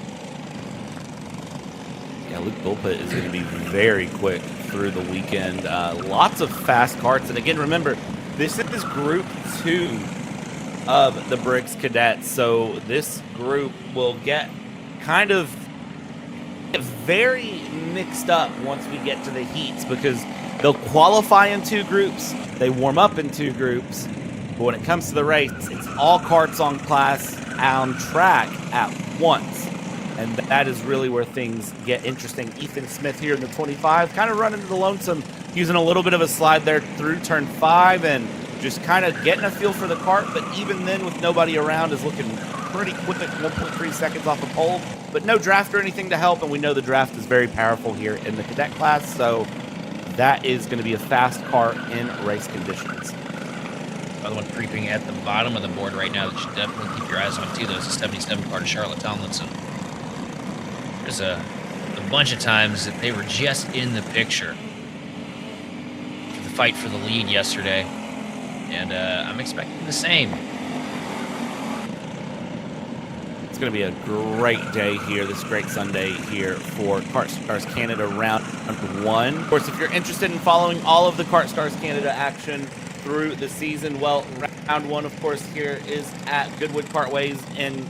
Yeah, Luke Pulpit is going to be very quick through the weekend. Lots of fast karts, and again, remember, this is Group 2 of the Briggs Cadets, so this group will get kind of very mixed up once we get to the heats, because they'll qualify in 2 groups, they warm up in 2 groups, but when it comes to the race, it's all karts on class on track at once, and that is really where things get interesting. Ethan Smith here in the 25, kind of running to the lonesome, using a little bit of a slide there through turn 5, and just kind of getting a feel for the kart, but even then with nobody around is looking pretty quick at 1.3 seconds off the pole, but no draft or anything to help, and we know the draft is very powerful here in the cadet class, so that is going to be a fast kart in race conditions. Another one creeping at the bottom of the board right now that you should definitely keep your eyes on too. Those 77 card of Charlotte Tomlinson. There's a bunch of times that they were just in the picture. The fight for the lead yesterday, and I'm expecting the same. It's going to be a great day here, this great Sunday here for KartStars Canada Round 1. Of course, if you're interested in following all of the KartStars Canada action through the season, well, Round 1, of course, here is at Goodwood Kartways in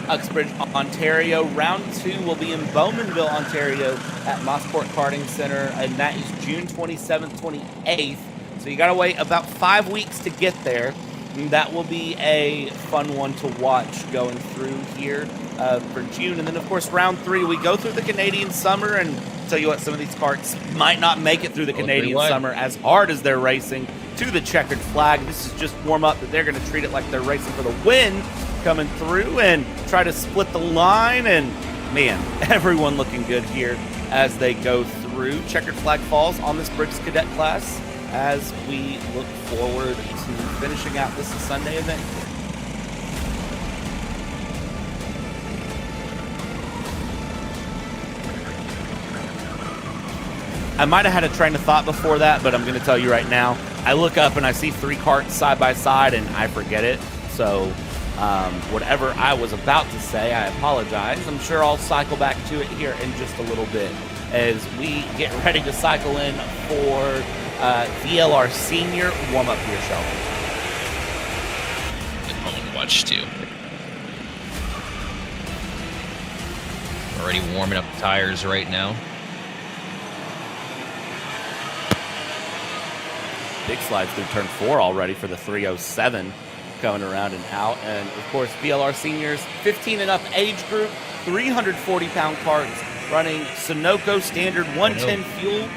Uxbridge, Ontario. Round 2 will be in Bowmanville, Ontario at Mossport Karting Center, and that is June 27th, 28th. So you got to wait about 5 weeks to get there. And that will be a fun one to watch going through here for June. And then, of course, round 3, we go through the Canadian summer. And I'll tell you what, some of these karts might not make it through the Canadian summer as hard as they're racing to the checkered flag. This is just warm up, but they're going to treat it like they're racing for the win coming through and try to split the line. And, man, everyone looking good here as they go through. Checkered flag falls on this Briggs Cadet class as we look forward to finishing out this Sunday event. I might have had a train of thought before that, but I'm going to tell you right now, I look up and I see 3 karts side by side and I forget it. So whatever I was about to say, I apologize. I'm sure I'll cycle back to it here in just a little bit as we get ready to cycle in for VLR Senior Warmup here, Sheldon. Good moment to watch too. Already warming up the tires right now. Big slides through turn 4 already for the 307 coming around and out. And of course, VLR Seniors, 15 and up age group, 340-pound karts running Sunoco standard 110 fuel.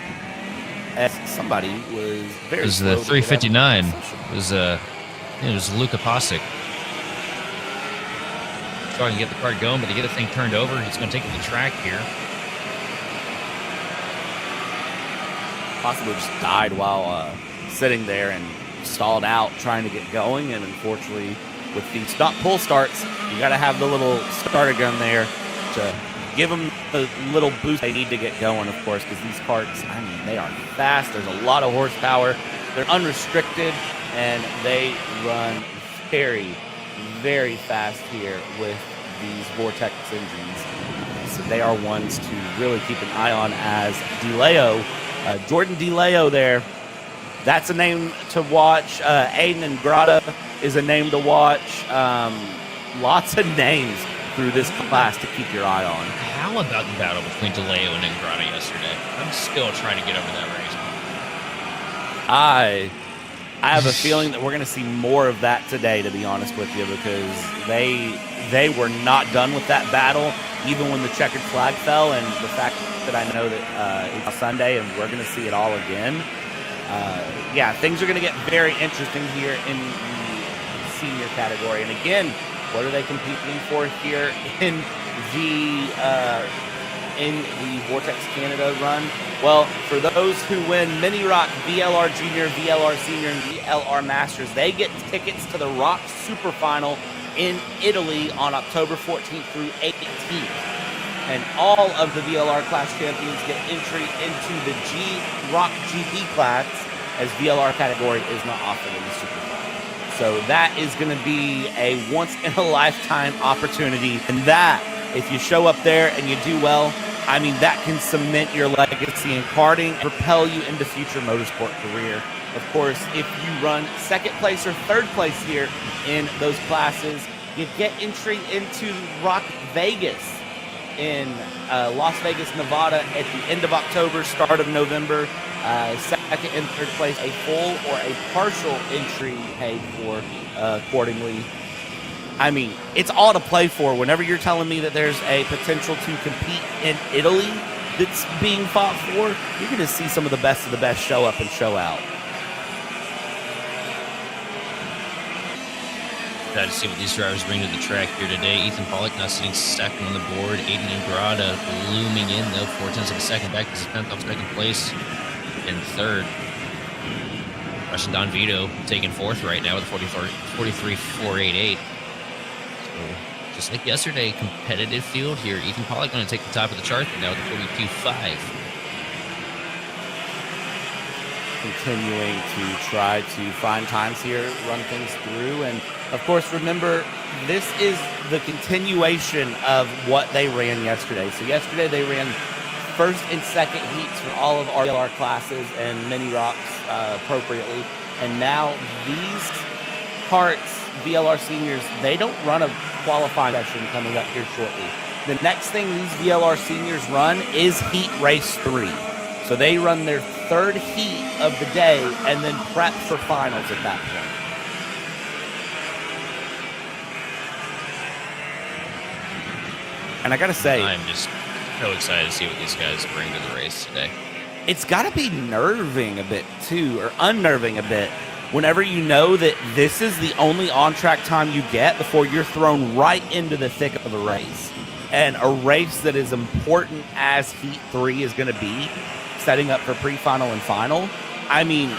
as somebody was very It was slow the to get out of 359. position. It was Luka Posic. Trying to get the car going, but to get the thing turned over, he's going to take it to the track here. Possibly just died while sitting there and stalled out trying to get going, and unfortunately with the stop pull starts, you got to have the little starter gun there to give them the little boost they need to get going, of course, because these karts, I mean, they are fast. There's a lot of horsepower. They're unrestricted, and they run very, very fast here with these Vortex engines. So they are ones to really keep an eye on, as DeLeo, Jordan DeLeo there, that's a name to watch. Aiden and Grata is a name to watch. Lots of names through this class to keep your eye on. How about the battle between DeLeo and Ingrata yesterday? I'm still trying to get over that race. I have a feeling that we're going to see more of that today, to be honest with you, because they were not done with that battle, even when the checkered flag fell, and the fact that I know that it's Sunday and we're going to see it all again. Yeah, things are going to get very interesting here in the senior category. And again, what are they competing for here in the Vortex Canada run? Well, for those who win Mini Rok, VLR Junior, VLR Senior, and VLR Masters, they get tickets to the Rok Super Final in Italy on October 14th through 18th. And all of the VLR class champions get entry into the Rok GP class, as VLR category is not offered in the Super Final. So that is going to be a once-in-a-lifetime opportunity. And that, if you show up there and you do well, I mean, that can cement your legacy in karting and propel you into future motorsport career. Of course, if you run second place or third place here in those classes, you get entry into Rock Vegas in Las Vegas, Nevada at the end of October, start of November. Second and third place, a full or a partial entry paid for accordingly. I mean, it's all to play for. Whenever you're telling me that there's a potential to compete in Italy that's being fought for, you're going to see some of the best show up and show out. Excited to see what these drivers bring to the track here today. Ethan Pollock now sitting second on the board. Aiden Ingrata looming in, though, 4/10 of a second back to his 10th off second place and third. Russian Don Vito taking fourth right now with 43.488. So just like yesterday, competitive field here. Ethan Pollock going to take the top of the chart now with a 42.5. Continuing to try to find times here, run things through. And of course, remember, this is the continuation of what they ran yesterday. So yesterday they ran first and second heats for all of our VLR classes and Mini Roks appropriately. And now these karts, VLR seniors, they don't run a qualifying session coming up here shortly. The next thing these VLR seniors run is Heat Race 3. So they run their third heat of the day and then prep for finals at that point. And I gotta say, I'm just so excited to see what these guys bring to the race today. It's gotta be nerving a bit too, or unnerving a bit, whenever you know that this is the only on-track time you get before you're thrown right into the thick of a race. And a race that is important as Heat 3 is gonna be, setting up for pre-final and final. I mean,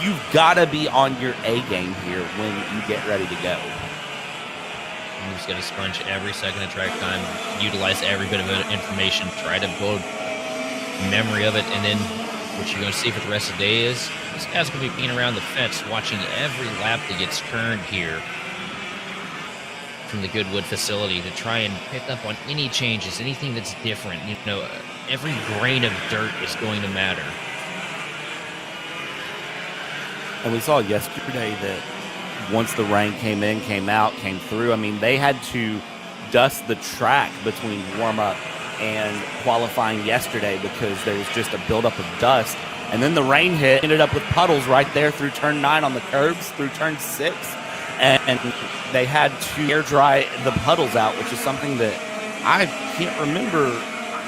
you've gotta be on your A game here when you get ready to go. You just got to scrunch every second of track time, utilize every bit of information, try to build memory of it, and then what you're going to see for the rest of the day is this guy's going to be being around the fence, watching every lap that gets turned here from the Goodwood facility to try and pick up on any changes, anything that's different. You know, every grain of dirt is going to matter. And we saw yesterday that once the rain came in, came out, came through, I mean, they had to dust the track between warm-up and qualifying yesterday because there was just a buildup of dust. And then the rain hit, ended up with puddles right there through turn 9 on the curbs, through turn 6. And they had to air dry the puddles out, which is something that I can't remember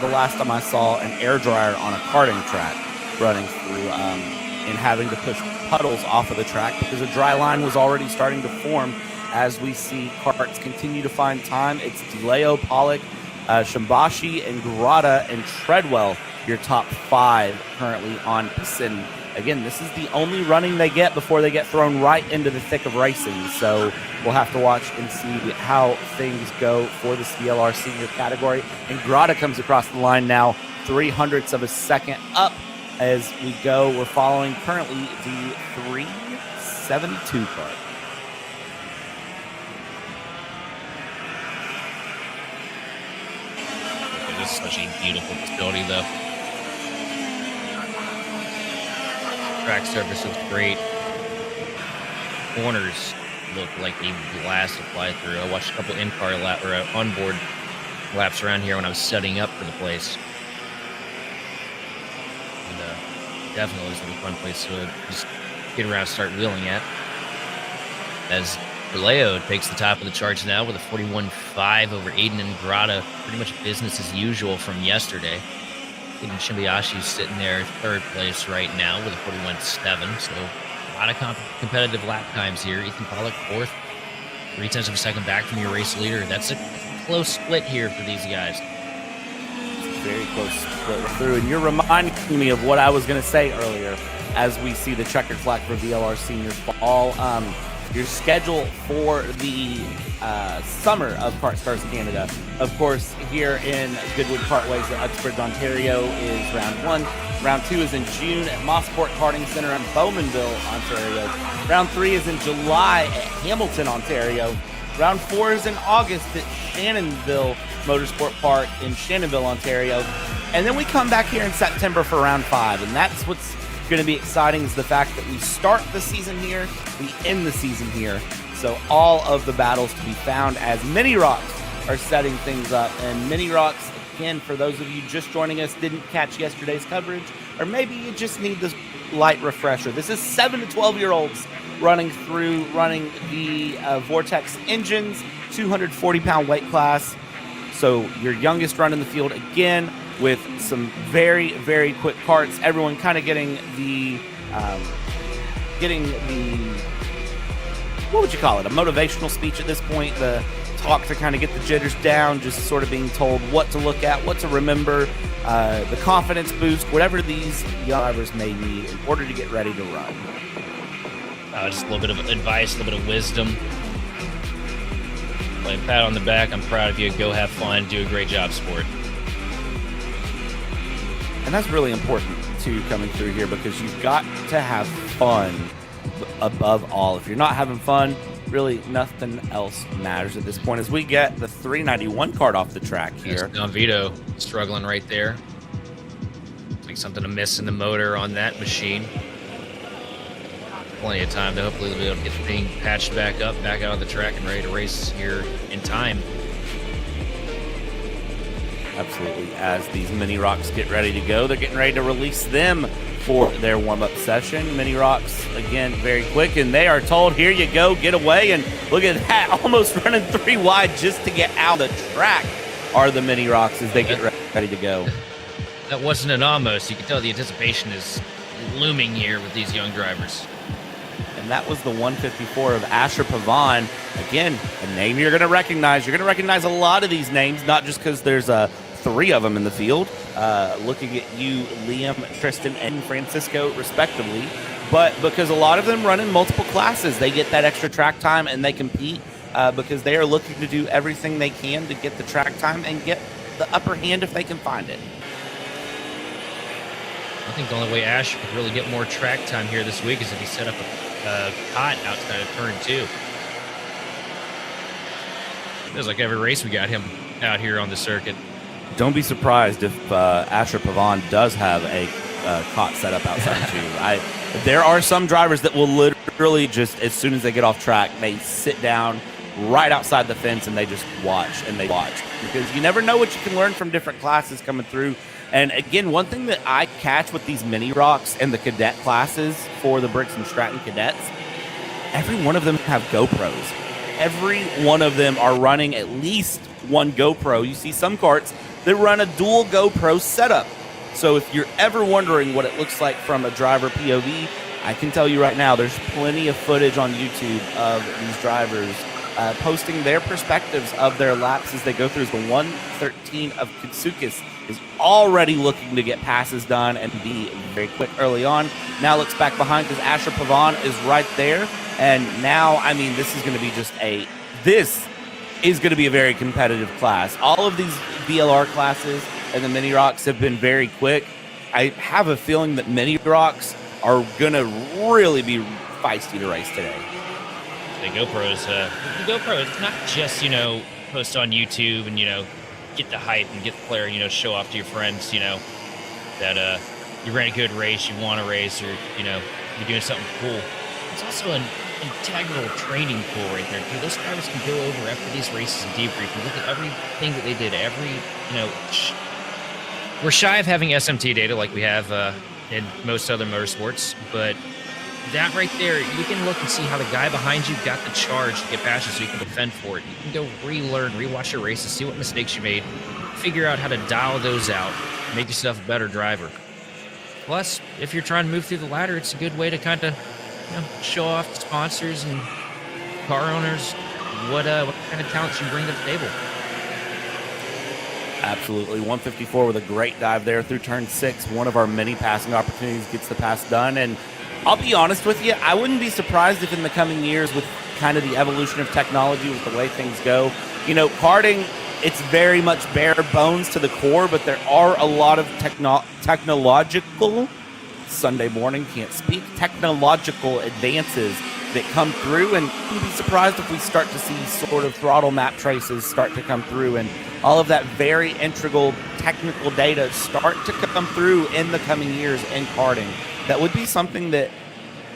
the last time I saw an air dryer on a karting track. running through and having to push puddles off of the track because a dry line was already starting to form. As we see karts continue to find time, it's DeLeo, Pollock, Shimbashi, and Grata and Treadwell, your top 5 currently on pace. And again, this is the only running they get before they get thrown right into the thick of racing. So we'll have to watch and see how things go for this VLR senior category. And Grata comes across the line now, 0.03 of a second up as we go. We're following currently the 372 car. This is such a beautiful facility, though. Track surface looks great. Corners look like a blast to fly through. I watched a couple in-car lap or onboard laps around here when I was setting up for the place. And definitely looks like a fun place to just get around and start wheeling at. As Leo takes the top of the charts now with a 41.5 over Aiden and Grata. Pretty much business as usual from yesterday. Even Shimbayashi's sitting there third place right now with a 41.7. So a lot of competitive lap times here. Ethan Pollock fourth, 0.3 of a second back from your race leader. That's a close split here for these guys. Very close split through. And you're reminding me of what I was going to say earlier as we see the checkered flag for VLR Senior Fall. Your schedule for the summer of KartStars Canada. Of course, here in Goodwood Kartways at Uxbridge, Ontario is round 1. Round 2 is in June at Mossport Karting Centre in Bowmanville, Ontario. Round 3 is in July at Hamilton, Ontario. Round 4 is in August at Shannonville Motorsport Park in Shannonville, Ontario. And then we come back here in September for round 5, and that's what's going to be exciting is the fact that we start the season here, we end the season here. So all of the battles to be found as Mini Rocks are setting things up. And Mini Rocks, again, for those of you just joining us, didn't catch yesterday's coverage, or maybe you just need this light refresher. This is 7 to 12-year-olds running the Vortex engines, 240-pound weight class. So your youngest run in the field, again, with some very, very quick karts. Everyone kind of getting the, what would you call it? A motivational speech at this point. The talk to kind of get the jitters down, just sort of being told what to look at, what to remember, the confidence boost, whatever these young drivers may need in order to get ready to run. Just a little bit of advice, a little bit of wisdom. Like a pat on the back. I'm proud of you. Go have fun. Do a great job, sport. And that's really important, too, coming through here, because you've got to have fun above all. If you're not having fun, really nothing else matters at this point. As we get the 391 kart off the track here. Don Vito struggling right there. Like something amiss in the motor on that machine. Plenty of time to hopefully be able to get the thing patched back up, back out of the track, and ready to race here in time. Absolutely. As these Mini Rocks get ready to go, they're getting ready to release them for their warm-up session. Mini Rocks, again, very quick, and they are told, here you go, get away. And look at that, almost running 3 wide just to get out of the track are the Mini Rocks as they get ready to go. That wasn't an almost. You can tell the anticipation is looming here with these young drivers. And that was the 154 of Asher Pavan. Again, a name you're going to recognize. You're going to recognize a lot of these names, not just because there's 3 of them in the field. Looking at you, Liam, Tristan, and Francisco, respectively. But because a lot of them run in multiple classes, they get that extra track time and they compete because they are looking to do everything they can to get the track time and get the upper hand if they can find it. I think the only way Ash could really get more track time here this week is if he set up a cot outside of turn 2. Feels like every race we got him out here on the circuit. Don't be surprised if Asher Pavan does have a cot set up outside too. There are some drivers that will literally just, as soon as they get off track, they sit down right outside the fence and they just watch and they watch. Because you never know what you can learn from different classes coming through. And again, one thing that I catch with these Mini Rocks and the cadet classes for the Briggs and Stratton cadets, every one of them have GoPros. Every one of them are running at least one GoPro. You see some karts that run a dual GoPro setup. So if you're ever wondering what it looks like from a driver POV, I can tell you right now, there's plenty of footage on YouTube of these drivers posting their perspectives of their laps as they go through. The 113 of Katsukis is already looking to get passes done and be very quick early on. Now looks back behind because Asher Pavan is right there. And now, I mean, this is going to be a very competitive class. All of these VLR classes and the Mini Rocks have been very quick. I have a feeling that Mini Rocks are going to really be feisty to race today. The GoPro is not just, post on YouTube and, get the hype and get the player, show off to your friends, that you ran a good race, you want to race, or, you're doing something cool. It's also an integral training pool right there. Dude, those drivers can go over after these races and debrief and look at everything that they did, we're shy of having SMT data like we have in most other motorsports, but that right there, you can look and see how the guy behind you got the charge to get past you so you can defend for it. You can go relearn, rewatch your races, see what mistakes you made, figure out how to dial those out, make yourself a better driver. Plus, if you're trying to move through the ladder, it's a good way to kind of show off sponsors and car owners what kind of talents you bring to the table. Absolutely. 154 with a great dive there through turn 6. One of our many passing opportunities gets the pass done. And I'll be honest with you, I wouldn't be surprised if in the coming years, with kind of the evolution of technology, with the way things go, karting, it's very much bare bones to the core, but there are a lot of technological, Sunday morning, can't speak, technological advances that come through, and you'd be surprised if we start to see sort of throttle map traces start to come through, and all of that very integral technical data start to come through in the coming years in karting. That would be something that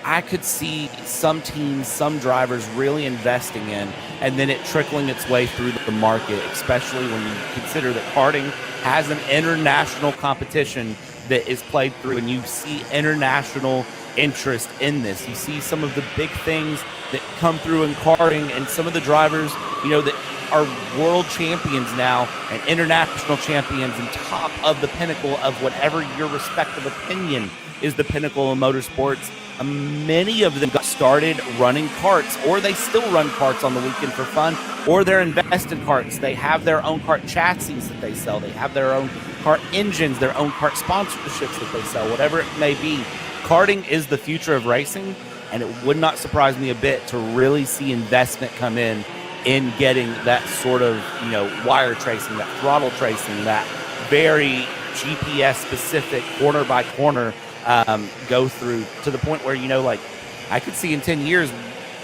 I could see some teams, some drivers really investing in, and then it trickling its way through the market, especially when you consider that karting has an international competition that is played through, and you see international interest in this. You see some of the big things that come through in karting, and some of the drivers, that are world champions now and international champions and top of the pinnacle of whatever your respective opinion is the pinnacle of motorsports. Many of them got started running karts, or they still run karts on the weekend for fun, or they're invested karts. They have their own kart chassis that they sell. They have their own kart engines, their own kart sponsorships that they sell, whatever it may be. Karting is the future of racing, and it would not surprise me a bit to really see investment come in getting that sort of, wire tracing, that throttle tracing, that very GPS specific corner by corner go through, to the point where, I could see in 10 years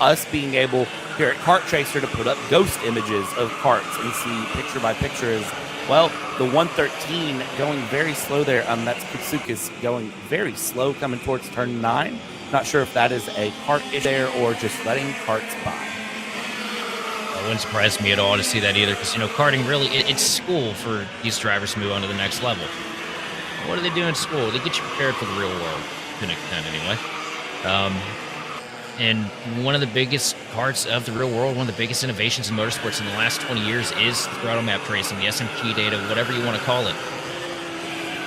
us being able here at Kart Tracer to put up ghost images of karts and see picture by picture as well. The 113 going very slow there. That's Katsukis going very slow coming towards turn 9. Not sure if that is a kart there or just letting karts by. It wouldn't surprise me at all to see that either, because, karting really, it's school for these drivers to move on to the next level. What do they do in school? They get you prepared for the real world, to an extent anyway. And one of the biggest parts of the real world, one of the biggest innovations in motorsports in the last 20 years is the throttle map tracing, the SMT data, whatever you want to call it.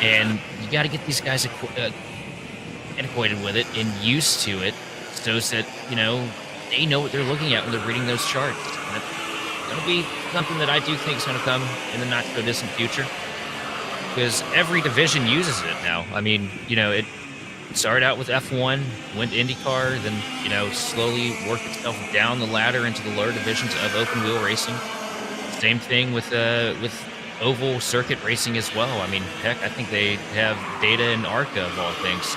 And you got to get these guys acquainted with it and used to it, so that, they know what they're looking at when they're reading those charts. And it's going to be something that I do think is going to come in the not so distant future, because every division uses it now. I mean, it started out with F1, went to IndyCar, then, slowly worked itself down the ladder into the lower divisions of open wheel racing. Same thing with oval circuit racing as well. I mean, heck, I think they have data in ARCA of all things.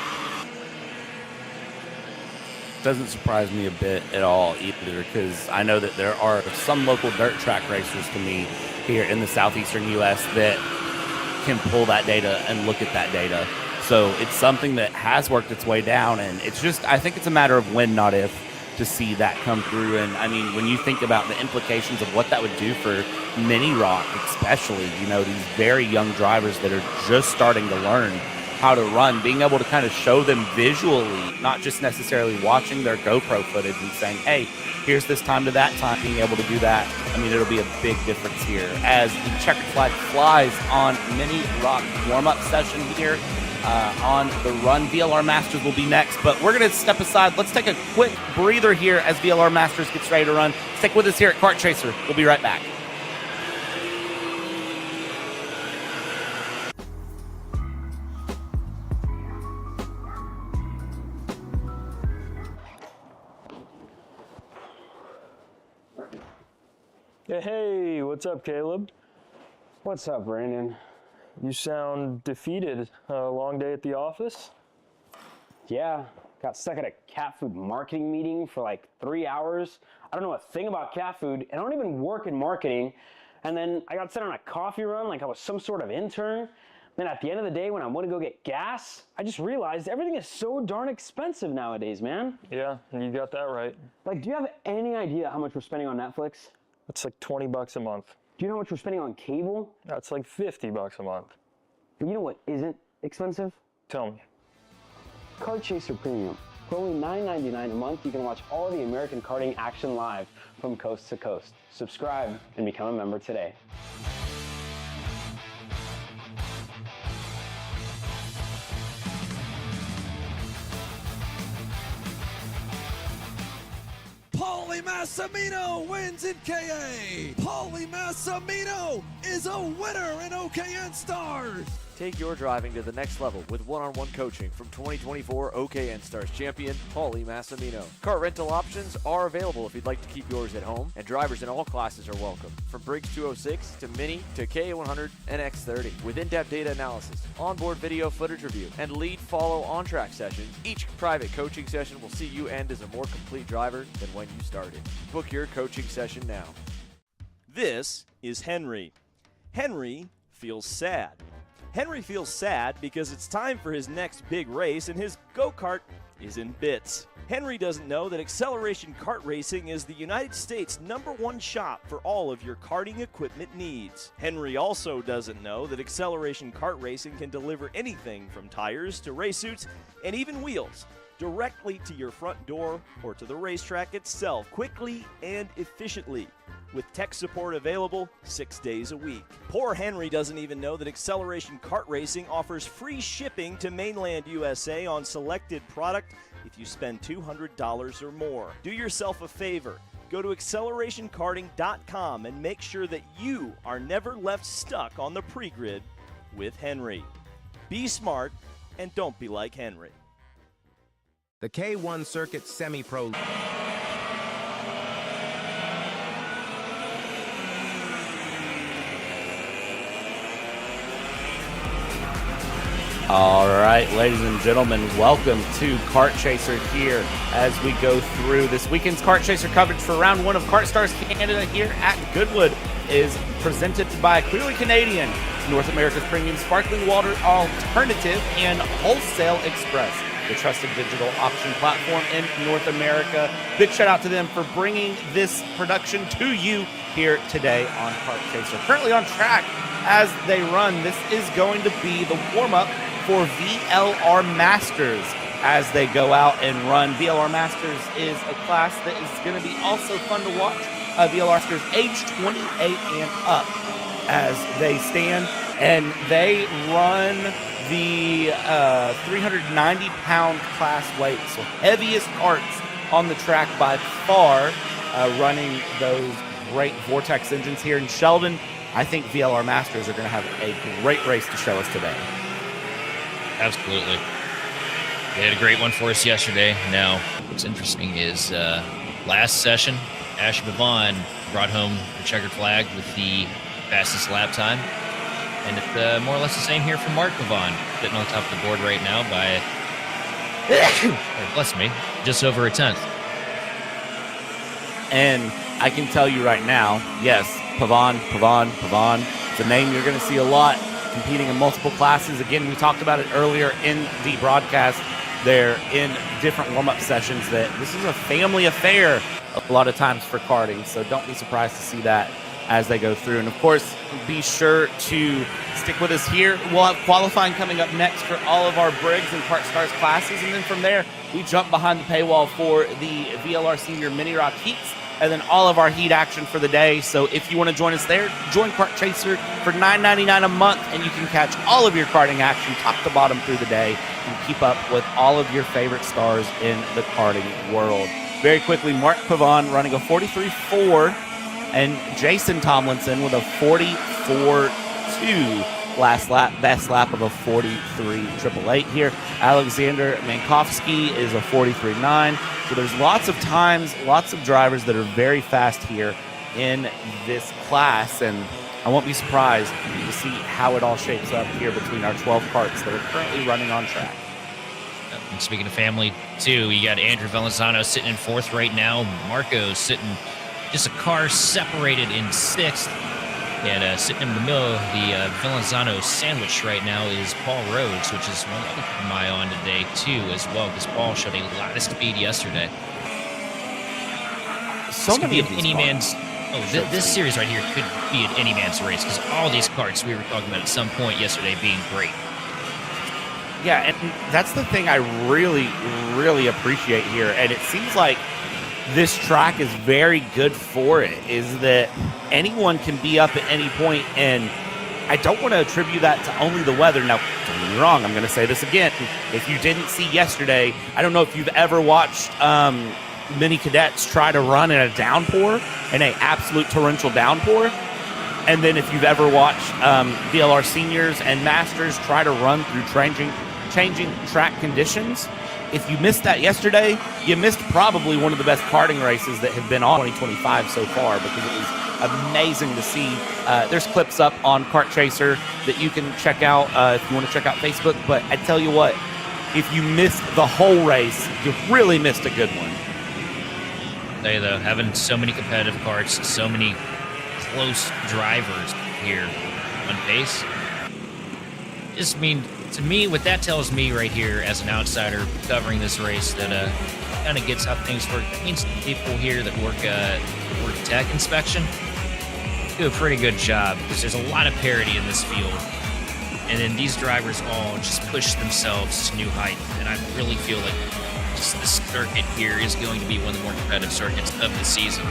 Doesn't surprise me a bit at all either, because I know that there are some local dirt track racers to me here in the southeastern U.S. that can pull that data and look at that data. So it's something that has worked its way down, and it's just, I think it's a matter of when, not if, to see that come through. And I mean, when you think about the implications of what that would do for Mini Rock, especially, these very young drivers that are just starting to learn how to run, being able to kind of show them visually, not just necessarily watching their GoPro footage and saying, hey, here's this time to that time, being able to do that. I I mean, it'll be a big difference here as the checkered flag flies on mini Rok warm-up session here on the run. VLR Masters will be next, but we're going to step aside. Let's take a quick breather here as VLR Masters gets ready to run. Stick with us here at Kart Chaser. We'll be right back. Hey, what's up, Caleb? What's up, Brandon? You sound defeated. A long day at the office? Yeah, got stuck at a cat food marketing meeting for like 3 hours. I don't know a thing about cat food, and I don't even work in marketing. And then I got sent on a coffee run like I was some sort of intern. Then at the end of the day, when I want to go get gas, I just realized everything is so darn expensive nowadays, man. Yeah, you got that right. Like, do you have any idea how much we're spending on Netflix? That's like 20 bucks a month. Do you know how much we're spending on cable? That's like 50 bucks a month. But you know what isn't expensive? Tell me. Kart Chaser Premium. For only $9.99 a month, you can watch all the American karting action live from coast to coast. Subscribe and become a member today. Paulie Massimino wins in KA. Paulie Massimino is a winner in OKN Stars. Take your driving to the next level with one-on-one coaching from 2024 OKN Stars champion Paulie Massimino. Kart rental options are available if you'd like to keep yours at home, and drivers in all classes are welcome, from Briggs 206 to Mini to K100 and X30. With in-depth data analysis, onboard video footage review, and lead, follow, on-track sessions, each private coaching session will see you end as a more complete driver than when you started. Book your coaching session now. This is Henry. Henry feels sad. Henry feels sad because it's time for his next big race and his go-kart is in bits. Henry doesn't know that Acceleration Kart Racing is the United States' #1 shop for all of your karting equipment needs. Henry also doesn't know that Acceleration Kart Racing can deliver anything from tires to race suits and even wheels directly to your front door or to the racetrack itself, quickly and efficiently, with tech support available 6 days a week. Poor Henry doesn't even know that Acceleration Kart Racing offers free shipping to mainland USA on selected product if you spend $200 or more. Do yourself a favor. Go to accelerationkarting.com and make sure that you are never left stuck on the pre-grid with Henry. Be smart and don't be like Henry. The K1 Circuit Semi-Pro. All right, ladies and gentlemen, welcome to Kart Chaser here as we go through this weekend's Kart Chaser coverage for round 1 of KartStars Canada here at Goodwood is presented by Clearly Canadian, North America's premium sparkling water alternative, and Wholesale Express, the trusted digital auction platform in North America. Big shout out to them for bringing this production to you here today on Kart Chaser. Currently on track as they run, this is going to be the warm-up for VLR Masters as they go out and run. VLR Masters is a class that is going to be also fun to watch. VLR Masters age 28 and up as they stand, and they run the 390-pound class weight, so heaviest karts on the track by far, running those great Vortex engines here in Sheldon. I think VLR Masters are going to have a great race to show us today. Absolutely. They had a great one for us yesterday. Now, what's interesting is last session, Ash Bavon brought home the checkered flag with the fastest lap time. And it's more or less the same here for Mark Bavon, sitting on top of the board right now by, bless me, just over a tenth. And I can tell you right now, yes, Pavon. It's a name you're going to see a lot competing in multiple classes. Again, we talked about it earlier in the broadcast. They're in different warm-up sessions that this is a family affair a lot of times for karting, so don't be surprised to see that as they go through. And of course, be sure to stick with us here. We'll have qualifying coming up next for all of our Briggs and KartStars classes, and then from there, we jump behind the paywall for the VLR Senior Mini Rock Heats and then all of our heat action for the day. So if you want to join us there, join Kart Chaser for $9.99 a month, and you can catch all of your karting action top to bottom through the day and keep up with all of your favorite stars in the karting world. Very quickly, Mark Pavon running a 43.4, and Jason Tomlinson with a 44.2 last lap, best lap of a 43.888 here. Alexander Mankowski is a 43.9. So there's lots of times, lots of drivers that are very fast here in this class, and I won't be surprised to see how it all shapes up here between our 12 karts that are currently running on track. And speaking of family, too, you got Andrew Valenzano sitting in 4th right now. Marco sitting just a car separated in 6th. And sitting in the middle of the Valenzano sandwich right now is Paul Rhodes, which is one to keep my eye on today, too, as well, because Paul showed a lot of speed yesterday. So many of any man's. Oh, this series right here could be an any man's race, because all these karts we were talking about at some point yesterday being great. Yeah, and that's the thing I really, really appreciate here, and it seems like this track is very good for it, is that anyone can be up at any point, and I don't want to attribute that to only the weather. Now, don't get me wrong, I'm going to say this again. If you didn't see yesterday, I don't know if you've ever watched mini cadets try to run in a downpour, in an absolute torrential downpour, and then if you've ever watched VLR seniors and masters try to run through changing track conditions. If you missed that yesterday, you missed probably one of the best karting races that have been on 2025 so far, because it was amazing to see. There's clips up on Kart Chaser that you can check out if you want to check out Facebook. But I tell you what, if you missed the whole race, you really missed a good one. I'll tell you though, having so many competitive karts, so many close drivers here on pace, just mean. To me, what that tells me right here as an outsider covering this race, that kind of gets how things work. That means the people here that work tech inspection do a pretty good job, because there's a lot of parity in this field. And then these drivers all just push themselves to new height. And I really feel like just this circuit here is going to be one of the more competitive circuits of the season.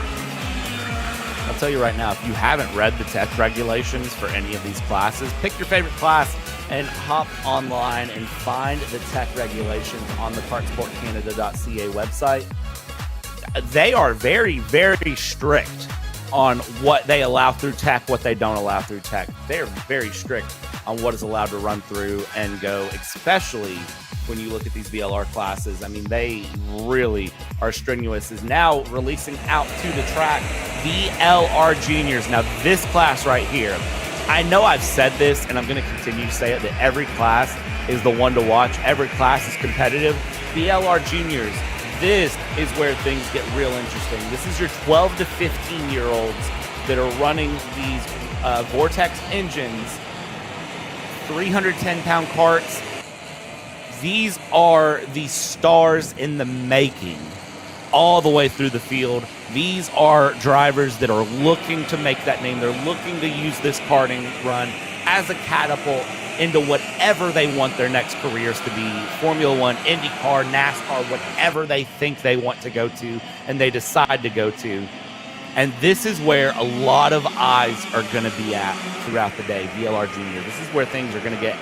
I'll tell you right now, if you haven't read the tech regulations for any of these classes, pick your favorite class and hop online and find the tech regulations on the kartsportcanada.ca website. They are very, very strict on what they allow through tech, what they don't allow through tech. They're very strict on what is allowed to run through and go, especially when you look at these VLR classes. I mean, they really are strenuous. Is now releasing out to the track VLR Juniors. Now, this class right here, I know I've said this, and I'm going to continue to say it, that every class is the one to watch. Every class is competitive. VLR Juniors, this is where things get real interesting. This is your 12 to 15-year-olds that are running these Vortex engines, 310-pound karts. These are the stars in the making all the way through the field. These are drivers that are looking to make that name. They're looking to use this karting run as a catapult into whatever they want their next careers to be. Formula One, IndyCar, NASCAR, whatever they think they want to go to and they decide to go to. And this is where a lot of eyes are going to be at throughout the day, VLR Junior. This is where things are going to get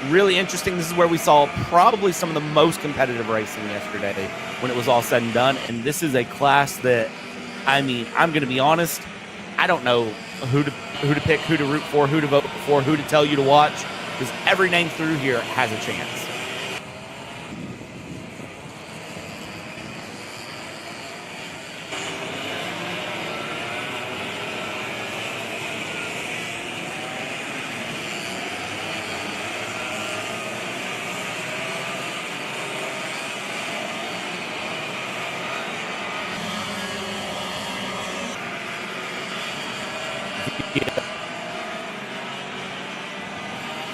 really interesting. This is where we saw probably some of the most competitive racing yesterday when it was all said and done. And this is a class that, I mean, I'm going to be honest, I don't know who to pick, who to root for, who to vote for, who to tell you to watch, because every name through here has a chance.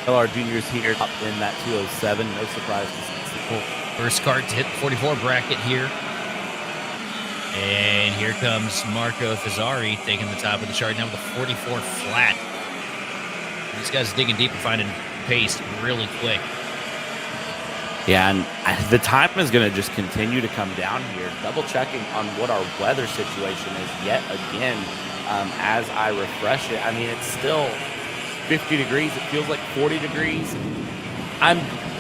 VLR Juniors here up in that 207. No surprise to see. First kart to hit the 44 bracket here. And here comes Marco Fazzari taking the top of the chart now with a 44 flat. These guys digging deep and finding pace really quick. Yeah, and the time is going to just continue to come down here. Double checking on what our weather situation is yet again as I refresh it. I mean, it's still 50 degrees. It feels like 40 degrees.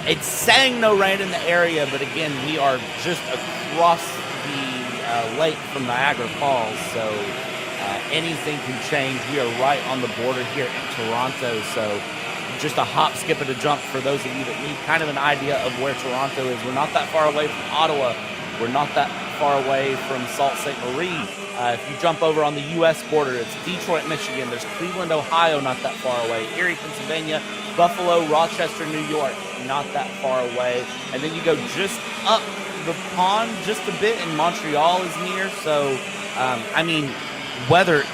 It's saying no rain in the area, but again, we are just across the lake from Niagara Falls, so anything can change. We are right on the border here in Toronto, so just a hop, skip, and a jump for those of you that need kind of an idea of where Toronto is. We're not that far away from Ottawa. We're not that far away from Sault Ste. Marie. If you jump over on the U.S. border, it's Detroit, Michigan. There's Cleveland, Ohio, not that far away. Erie, Pennsylvania. Buffalo, Rochester, New York, not that far away. And then you go just up the pond just a bit, and Montreal is near. So, I mean,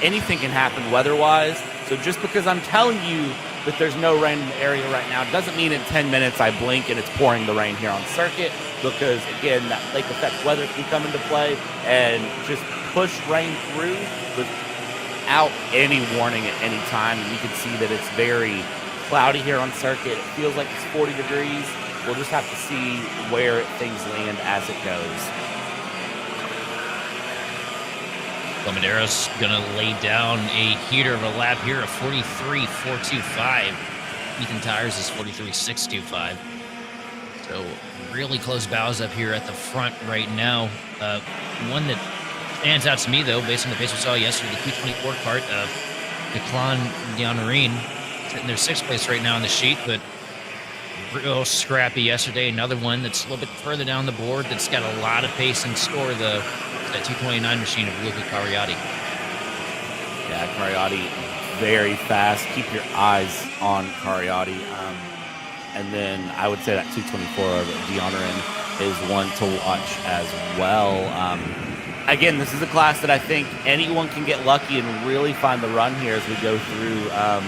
anything can happen weather-wise. So just because I'm telling you that there's no rain in the area right now doesn't mean in 10 minutes I blink and it's pouring the rain here on circuit, because again, that lake effect weather can come into play and just push rain through without any warning at any time. And you can see that it's very cloudy here on circuit. It feels like it's 40 degrees. We'll just have to see where things land as it goes. Madero's going to lay down a heater of a lap here of 43.425. Ethan Tires is 43.625. So really close bows up here at the front right now. One that stands out to me, though, based on the pace we saw yesterday, the 224 cart of Declan Dianorine, sitting there 6th place right now on the sheet, but real scrappy yesterday. Another one that's a little bit further down the board that's got a lot of pace in store, that 229 machine of Goodwood Kartways. Yeah, Kartways very fast. Keep your eyes on Kartways. And then I would say that 224 of Dianorine is one to watch as well. Again, this is a class that I think anyone can get lucky and really find the run here as we go through. So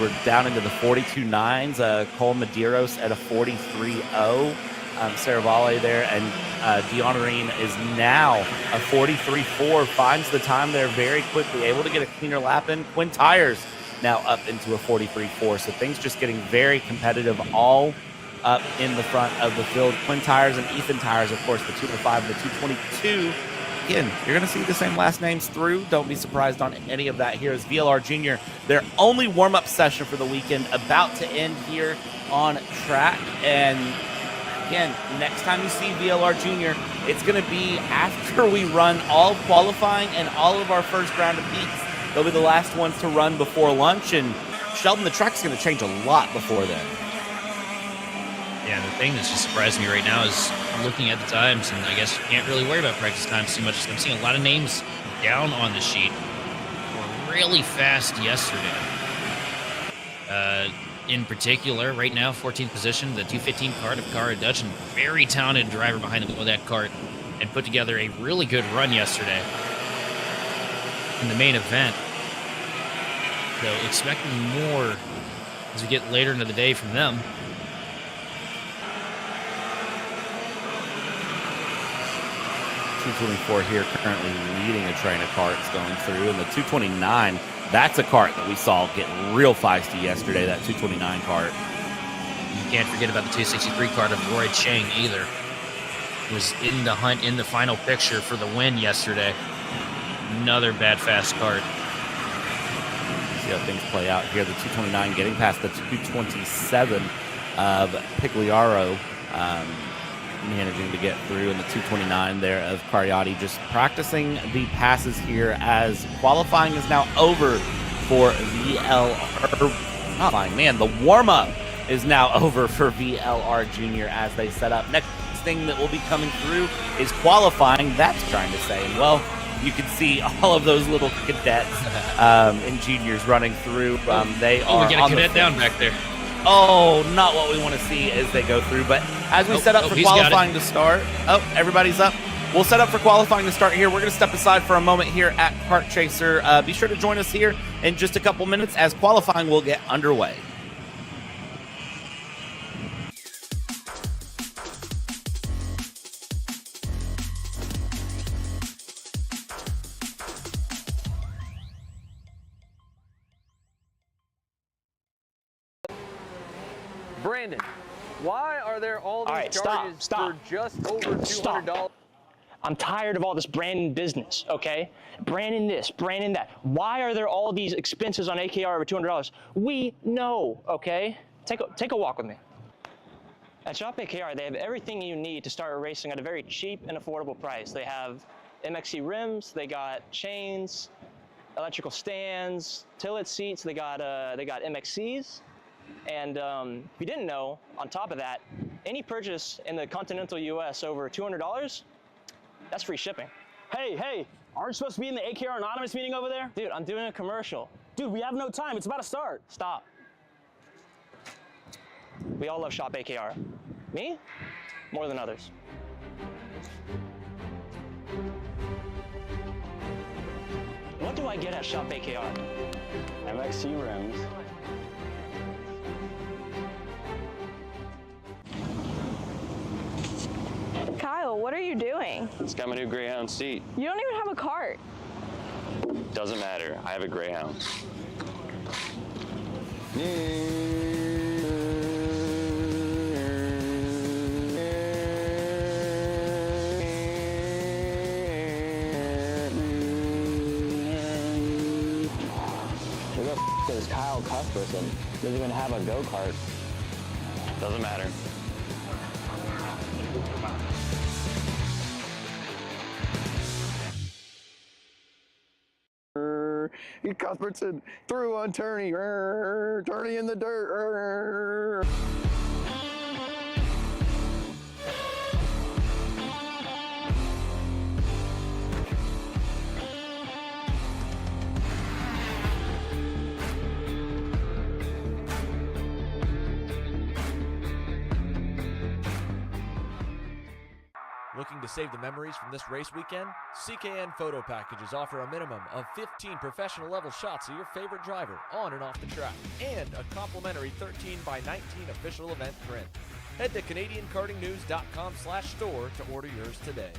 we're down into the 42.9s. Cole Medeiros at a 43.0. Cervale there, and Dianorine is now a 43.4, finds the time there very quickly, able to get a cleaner lap in. Quinn Tires now up into a 43.4, so things just getting very competitive all up in the front of the field. Quinn Tires and Ethan Tires, of course, the 205 and the 222. Again, you're going to see the same last names through. Don't be surprised on any of that. Here is VLR Junior, their only warm-up session for the weekend, about to end here on track. And again, next time you see VLR Junior, it's going to be after we run all qualifying and all of our first round of heats. They'll be the last ones to run before lunch, and Sheldon, the track's going to change a lot before then. Yeah, the thing that's just surprising me right now is looking at the times, and I guess you can't really worry about practice times too much. I'm seeing a lot of names down on the sheet. Were really fast yesterday. In particular, right now, 14th position, the 215 cart of Cara Dutch, and very talented driver behind the wheel of that cart, and put together a really good run yesterday in the main event. So expecting more as we get later into the day from them. .224 here currently leading a train of carts going through, and the 229, that's a cart that we saw get real feisty yesterday, that 229 cart. You can't forget about the 263 cart of Roy Chang either. Was in the hunt in the final picture for the win yesterday. Another bad fast cart. See how things play out here. The 229 getting past the 227 of Pigliaro, managing to get through, and the 229 there of Kartways just practicing the passes here as qualifying is now over for VLR. Man, the warm-up is now over for VLR Junior as they set up. Next thing that will be coming through is qualifying. That's trying to say, and well, you can see all of those little cadets and juniors running through. They are. We got a cadet down back there. Oh, not what we want to see as they go through. But as we set up for qualifying to start, everybody's up. We'll set up for qualifying to start here. We're going to step aside for a moment here at Kart Chaser. Be sure to join us here in just a couple minutes as qualifying will get underway. Brandon, Why are there all these charges stop. for just over $200? I'm tired of all this branding business, okay? Branding this, branding that. Why are there all these expenses on AKR over $200? We know, okay? Take a walk with me. At Shop AKR, they have everything you need to start racing at a very cheap and affordable price. They have MXC rims, they got chains, electrical stands, tilt seats, they got MXCs. And if you didn't know, on top of that, any purchase in the continental US over $200, that's free shipping. Hey, aren't you supposed to be in the AKR Anonymous meeting over there? Dude, I'm doing a commercial. Dude, we have no time. It's about to start. Stop. We all love Shop AKR. Me? More than others. What do I get at Shop AKR? MXC rims. Kyle, what are you doing? It's got my new Greyhound seat. You don't even have a cart. Doesn't matter. I have a Greyhound. Who the f is Kyle Cuthbertson? Doesn't even have a go-kart. Doesn't matter. Cuthbertson through on Turney. Turney in the dirt. Looking to save the memories from this race weekend? CKN Photo Packages offer a minimum of 15 professional level shots of your favorite driver on and off the track, and a complimentary 13x19 official event print. Head to CanadianKartingNews.com/store to order yours today.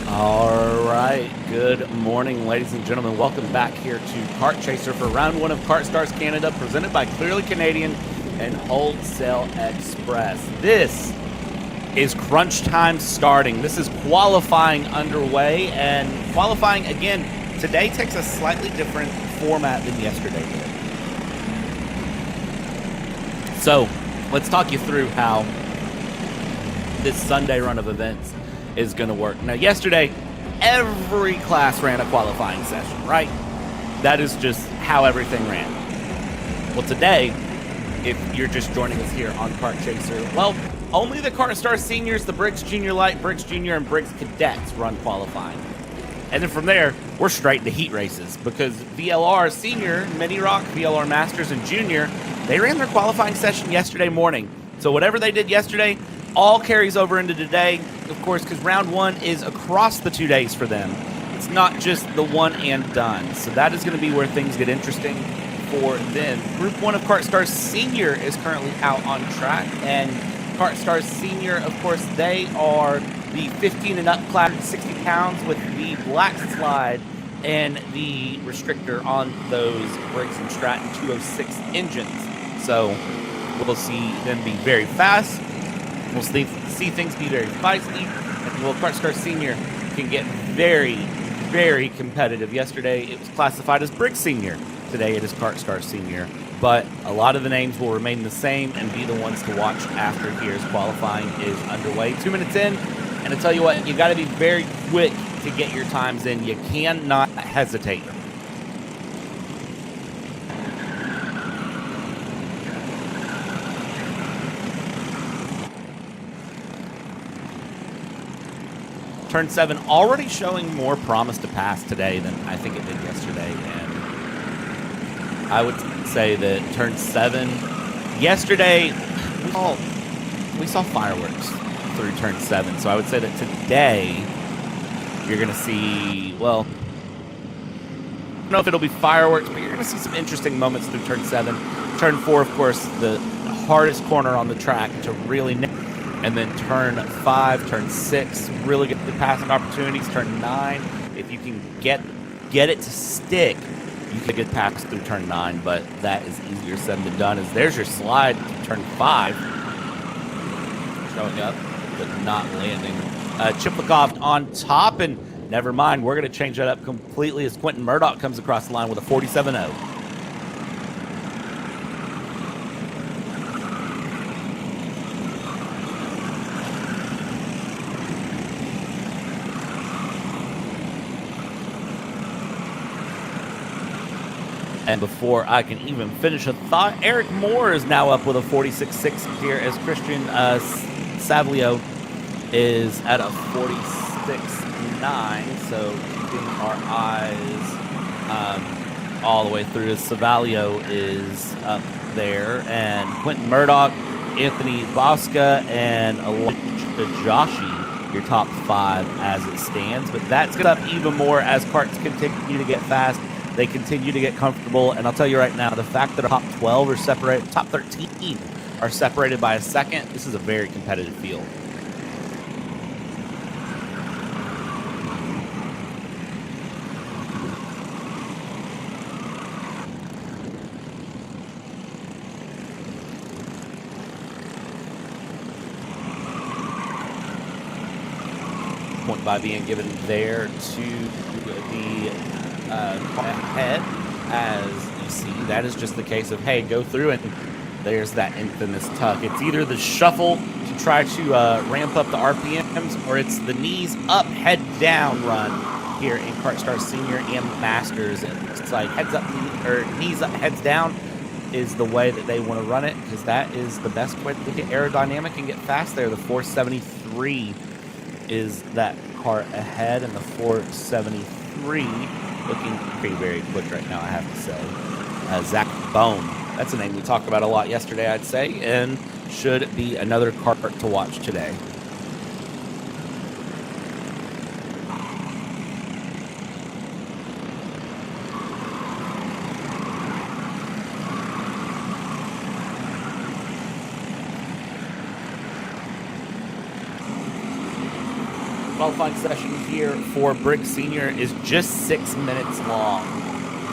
All right, good morning, ladies and gentlemen. Welcome back here to Kart Chaser for round one of KartStars Canada, presented by Clearly Canadian and Wholesale Express. This is crunch time starting. This is qualifying underway, and qualifying, again, today takes a slightly different format than yesterday did. So, let's talk you through how this Sunday run of events is going to work. Now, yesterday, every class ran a qualifying session, right? That is just how everything ran. Well, today, if you're just joining us here on Kart Chaser, well, only the KartStars Seniors, the Briggs Junior Lite, Briggs Junior, and Briggs Cadets run qualifying. And then from there, we're straight into heat races, because VLR Senior, Mini Rok, VLR Masters, and Junior, they ran their qualifying session yesterday morning. So whatever they did yesterday all carries over into today, of course, because round one is across the 2 days for them. It's not just the one and done. So that is going to be where things get interesting for them. Group 1 of KartStars Senior is currently out on track, and KartStars Senior, of course, they are the 15 and up class, 60 pounds, with the black slide and the restrictor on those Briggs & Stratton 206 engines. So we'll see them be very fast. We'll see things be very feisty. And well, KartStars Senior can get very, very competitive. Yesterday, it was classified as Briggs Senior. Today, it is KartStars Senior. But a lot of the names will remain the same and be the ones to watch after here as qualifying is underway. 2 minutes in, and I tell you what, you got to be very quick to get your times in. You cannot hesitate. Turn 7 already showing more promise to pass today than I think it did yesterday. And I would say that turn 7, yesterday, we saw fireworks through turn 7. So I would say that today, you're going to see, well, I don't know if it'll be fireworks, but you're going to see some interesting moments through turn 7. Turn 4, of course, the hardest corner on the track to really nail. And then turn 5, turn 6, really get the passing opportunities. Turn 9, if you can get it to stick, you can get past through turn 9, but that is easier said than done. As there's your slide to turn 5, showing up but not landing. Chiplikov on top, and never mind, we're going to change that up completely as Quentin Murdoch comes across the line with a 47.0. And before I can even finish a thought, Eric Moore is now up with a 46.6 here as Christian Savlio is at a 46.9. So keeping our eyes all the way through as Savlio is up there. And Quentin Murdoch, Anthony Bosca, and Joshi, your top 5 as it stands. But that's going up even more as karts continue to get fast. They continue to get comfortable, and I'll tell you right now, the fact that our top 12 are separated, top 13 are separated by a second, this is a very competitive field. Point by being given there to the ahead. As you see, that is just the case of, hey, go through, and there's that infamous tuck. It's either the shuffle to try to ramp up the RPMs, or it's the knees up, head down run here in KartStars Senior and Masters. It's like heads up, or knees up, heads down is the way that they want to run it, because that is the best way to get aerodynamic and get fast there. The 473 is that car ahead, and the 473 looking very, very quick right now, I have to say. Zach Bone, that's a name we talked about a lot yesterday, I'd say, and should be another kart to watch today. Qualifying session here for Briggs Senior is just 6 minutes long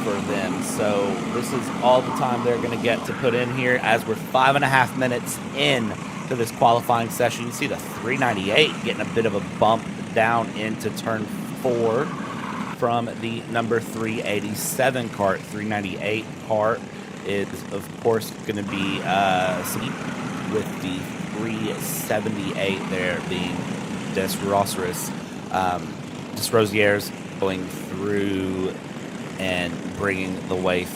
for them. So this is all the time they're going to get to put in here, as we're 5.5 minutes in to this qualifying session. You see the 398 getting a bit of a bump down into turn 4 from the number 387 kart. 398 kart is, of course, going to be with the 378 there being Desrosiers going through and bringing the way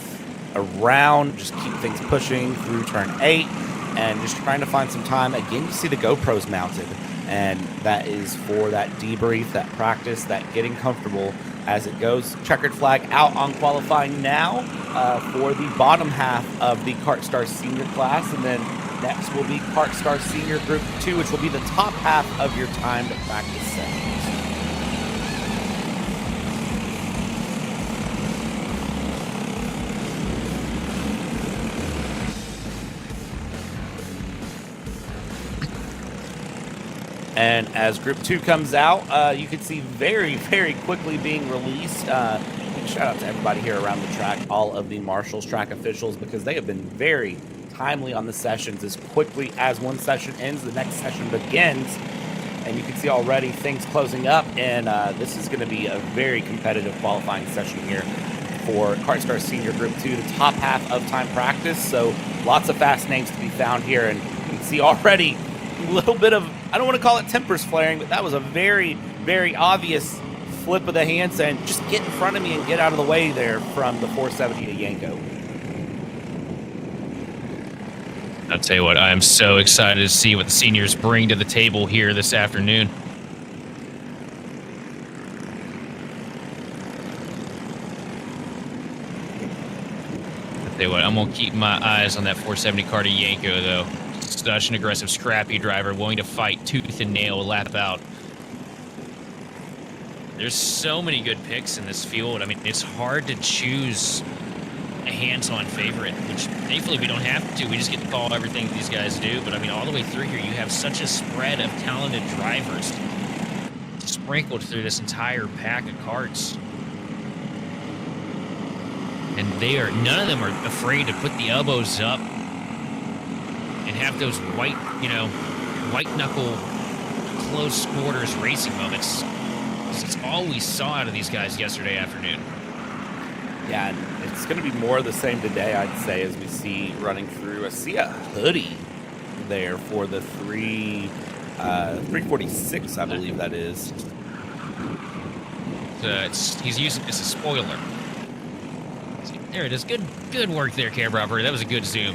around. Just keep things pushing through turn 8 and just trying to find some time. Again, you see the GoPros mounted, and that is for that debrief, that practice, that getting comfortable as it goes. Checkered flag out on qualifying now for the bottom half of the KartStars Senior class, and then next will be KartStars Senior Group 2, which will be the top half of your timed practice sessions. And as Group 2 comes out, you can see very, very quickly being released. Shout out to everybody here around the track, all of the Marshall's track officials, because they have been very timely on the sessions. As quickly as one session ends, the next session begins, and you can see already things closing up, and this is going to be a very competitive qualifying session here for KartStars Senior Group 2, the top half of time practice. So lots of fast names to be found here, and you can see already a little bit of, I don't want to call it tempers flaring, but that was a very, very obvious flip of the hand saying, just get in front of me and get out of the way there from the 470 to Yanko. I'll tell you what, I am so excited to see what the seniors bring to the table here this afternoon. I'll tell you what, I'm going to keep my eyes on that 470 car to Yanko, though. Such an aggressive, scrappy driver, willing to fight tooth and nail, lap out. There's so many good picks in this field. I mean, it's hard to choose a hands-on favorite, which thankfully we don't have to. We just get to call everything these guys do. But I mean, all the way through here, you have such a spread of talented drivers sprinkled through this entire pack of karts. And none of them are afraid to put the elbows up and have those white knuckle, close quarters racing moments. It's all we saw out of these guys yesterday afternoon. Yeah, it's going to be more of the same today, I'd say, as we see running through. I see a hoodie there for the 346, I believe that is. He's using it as a spoiler. There it is. Good work there, camera operator. That was a good zoom.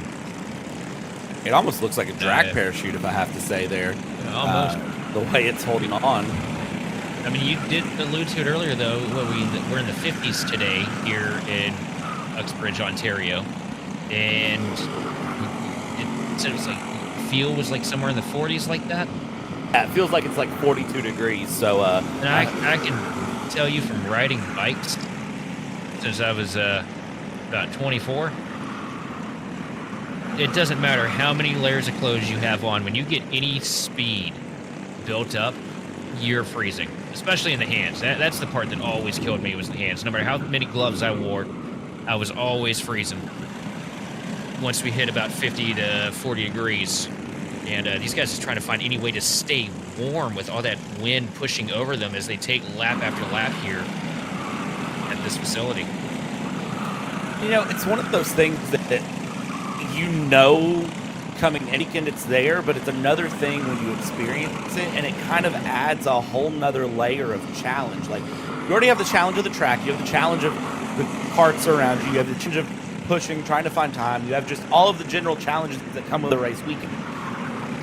It almost looks like a drag parachute, if I have to say there. Almost. The way it's holding on. I mean, you did allude to it earlier, though. We're in the 50s today here in Uxbridge, Ontario. And it said it was like, feel was like somewhere in the 40s like that? Yeah, it feels like it's like 42 degrees, so... and I can tell you from riding bikes since I was about 24, it doesn't matter how many layers of clothes you have on. When you get any speed built up, you're freezing, especially in the hands. That's the part that always killed me, was the hands. No matter how many gloves I wore, I was always freezing once we hit about 50 to 40 degrees. And these guys are trying to find any way to stay warm with all that wind pushing over them as they take lap after lap here at this facility. You know, it's one of those things that you know coming any weekend it's there, but it's another thing when you experience it, and it kind of adds a whole nother layer of challenge. Like, you already have the challenge of the track, you have the challenge of the karts around you, you have the challenge of pushing, trying to find time, you have just all of the general challenges that come with a race weekend.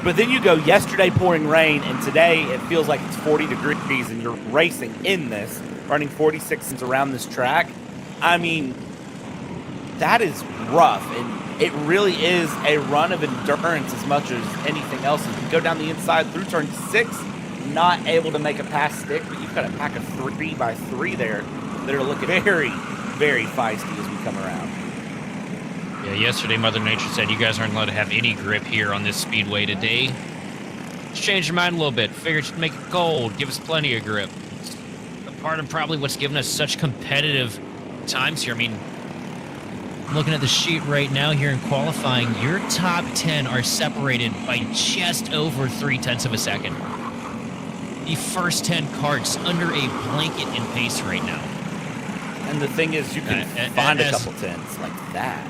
But then you go yesterday pouring rain, and today it feels like it's 40 degrees, and you're racing in this, running 46s around this track. I mean, that is rough, and it really is a run of endurance as much as anything else. You can go down the inside through turn 6, not able to make a pass stick, but you've got a pack of 3x3 there that are looking very, very feisty as we come around. Yeah, yesterday Mother Nature said you guys aren't allowed to have any grip here on this speedway today. Let's change your mind a little bit. Figured you'd make it cold, give us plenty of grip. A part of probably what's given us such competitive times here. I mean, looking at the sheet right now here in qualifying, your top 10 are separated by just over 0.3 of a second. The first 10 karts under a blanket in pace right now. And the thing is, you can find a couple 10s like that.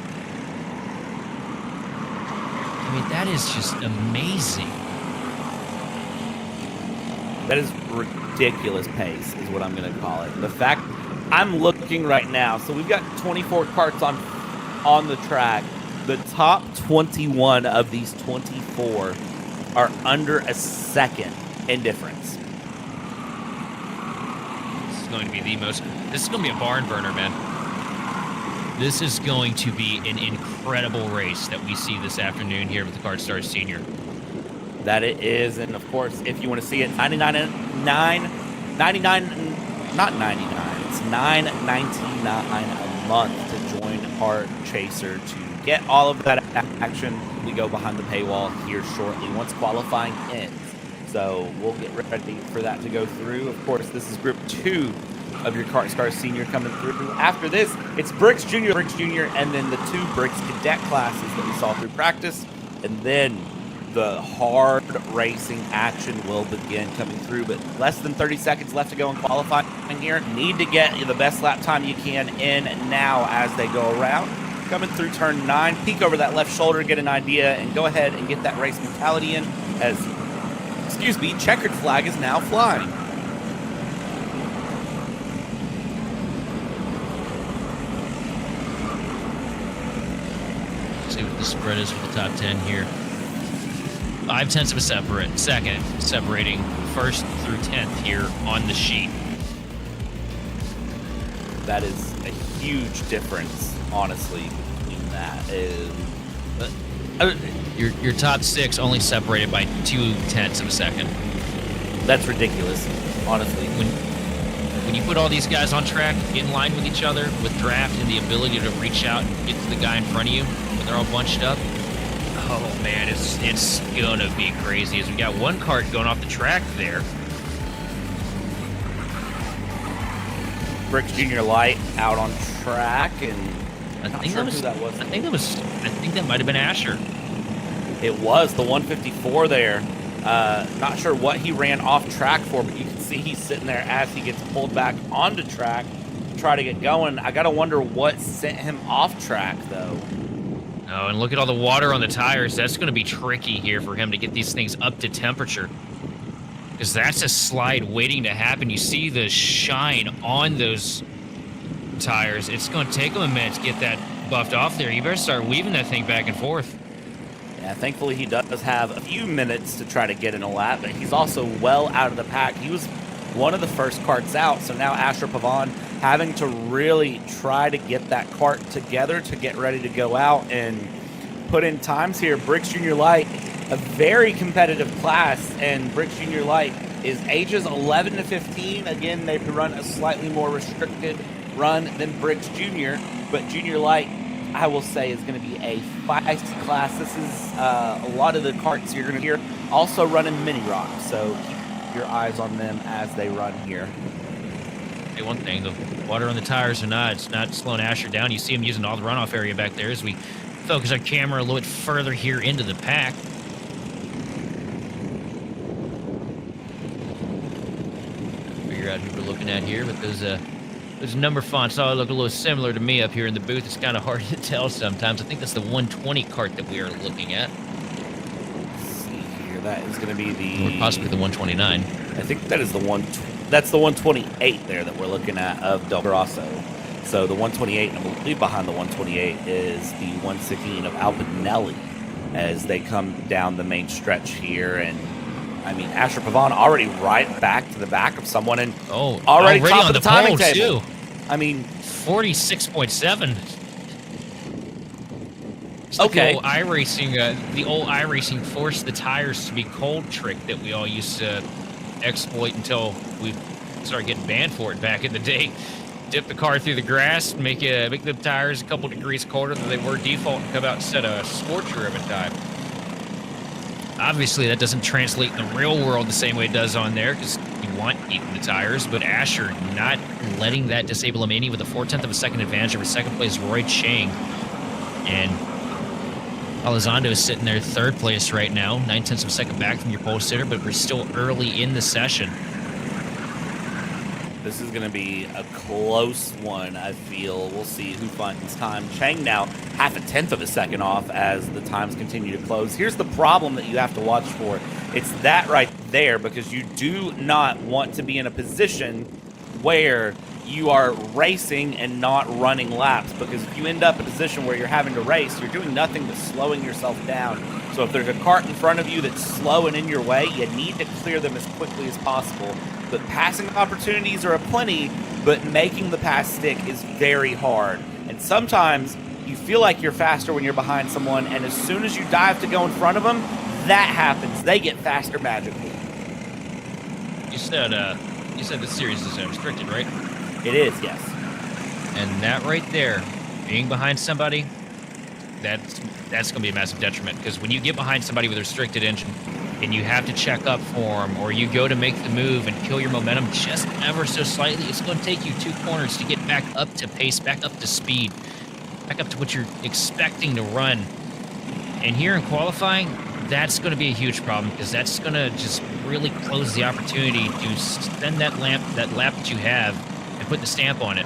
I mean, that is just amazing. That is ridiculous pace, is what I'm going to call it. The fact, I'm looking right now, so we've got 24 karts on the track. The top 21 of these 24 are under a second in difference. This is going to be this is going to be a barn burner, man. This is going to be an incredible race that we see this afternoon here with the KartStars Senior. That it is, and of course, if you want to see it, not 99, it's $9.99 a month to join Kart Chaser to get all of that action. We go behind the paywall here shortly once qualifying ends. So we'll get ready for that to go through. Of course, this is Group 2 of your KartStars Senior coming through. After this, it's Briggs Junior, and then the 2 Briggs Cadet classes that we saw through practice, and then the hard racing action will begin coming through. But less than 30 seconds left to go in qualifying here. Need to get the best lap time you can in now as they go around. Coming through turn 9, peek over that left shoulder, get an idea, and go ahead and get that race mentality in as, checkered flag is now flying. See what the spread is for the top 10 here. 0.5 of a second separating first through 10th here on the sheet. That is a huge difference, honestly, between that. Your top 6 only separated by 0.2 of a second. That's ridiculous, honestly. when you put all these guys on track in line with each other with draft and the ability to reach out and get to the guy in front of you when they're all bunched up, oh man, it's gonna be crazy. As we got one kart going off the track there. Briggs Junior Lite out on track, and I think that might have been Asher. It was the 154 there. Not sure what he ran off track for, but you can see he's sitting there as he gets pulled back onto track to try to get going. I gotta wonder what sent him off track though. Oh, and look at all the water on the tires. That's going to be tricky here for him to get these things up to temperature. Because that's a slide waiting to happen. You see the shine on those tires. It's going to take him a minute to get that buffed off there. You better start weaving that thing back and forth. Yeah, thankfully he does have a few minutes to try to get in a lap, but he's also well out of the pack. He was one of the first karts out, so now Asher Pavon having to really try to get that kart together to get ready to go out and put in times here. Briggs Junior Lite, a very competitive class, and Briggs Junior Lite is ages 11 to 15. Again, they run a slightly more restricted run than Briggs Junior, but Junior Lite, I will say, is going to be a feisty class. This is a lot of the karts you're going to hear also running mini rock, so keep your eyes on them as they run here. Hey, one thing, the water on the tires it's not slowing Asher down. You see him using all the runoff area back there as we focus our camera a little bit further here into the pack. Figure out who we're looking at here, but those number fonts all look a little similar to me up here in the booth. It's kind of hard to tell sometimes. I think that's the 120 kart that we are looking at. Let's see here. That is going to be the... Or possibly the 129. I think that is the one. That's the 128 there that we're looking at of Del Grosso. So the 128, I believe behind the 128 is the 116 of Alpinelli as they come down the main stretch here. And I mean, Asher Pavon already right back to the back of someone and already top of the timing table. Too. I mean, 46.7. Okay. The old iRacing forced the tires to be cold trick that we all used to exploit until we started getting banned for it back in the day. Dip the car through the grass, make the tires a couple degrees colder than they were default, and come out and set a scorcher every time. Obviously, that doesn't translate in the real world the same way it does on there, because you want even the tires, but Asher not letting that disable him any with a 4/10 of a second advantage over second place Roy Chang. And Elizondo is sitting there third place right now, 9/10 of a second back from your pole sitter, but we're still early in the session. This is going to be a close one, I feel. We'll see who finds time. Chang now 0.5 of a second off as the times continue to close. Here's the problem that you have to watch for. It's that right there, because you do not want to be in a position where you are racing and not running laps, because if you end up in a position where you're having to race, you're doing nothing but slowing yourself down. So if there's a kart in front of you that's slow and in your way, you need to clear them as quickly as possible. But passing opportunities are aplenty, but making the pass stick is very hard. And sometimes you feel like you're faster when you're behind someone, and as soon as you dive to go in front of them, that happens. They get faster magically. You said the series is restricted, right? It is, yes. And that right there, being behind somebody, that's going to be a massive detriment, because when you get behind somebody with a restricted engine and you have to check up for them, or you go to make the move and kill your momentum just ever so slightly, it's going to take you 2 corners to get back up to pace, back up to speed, back up to what you're expecting to run. And here in qualifying, that's going to be a huge problem, because that's going to just really close the opportunity to spend that lap that you have and put the stamp on it.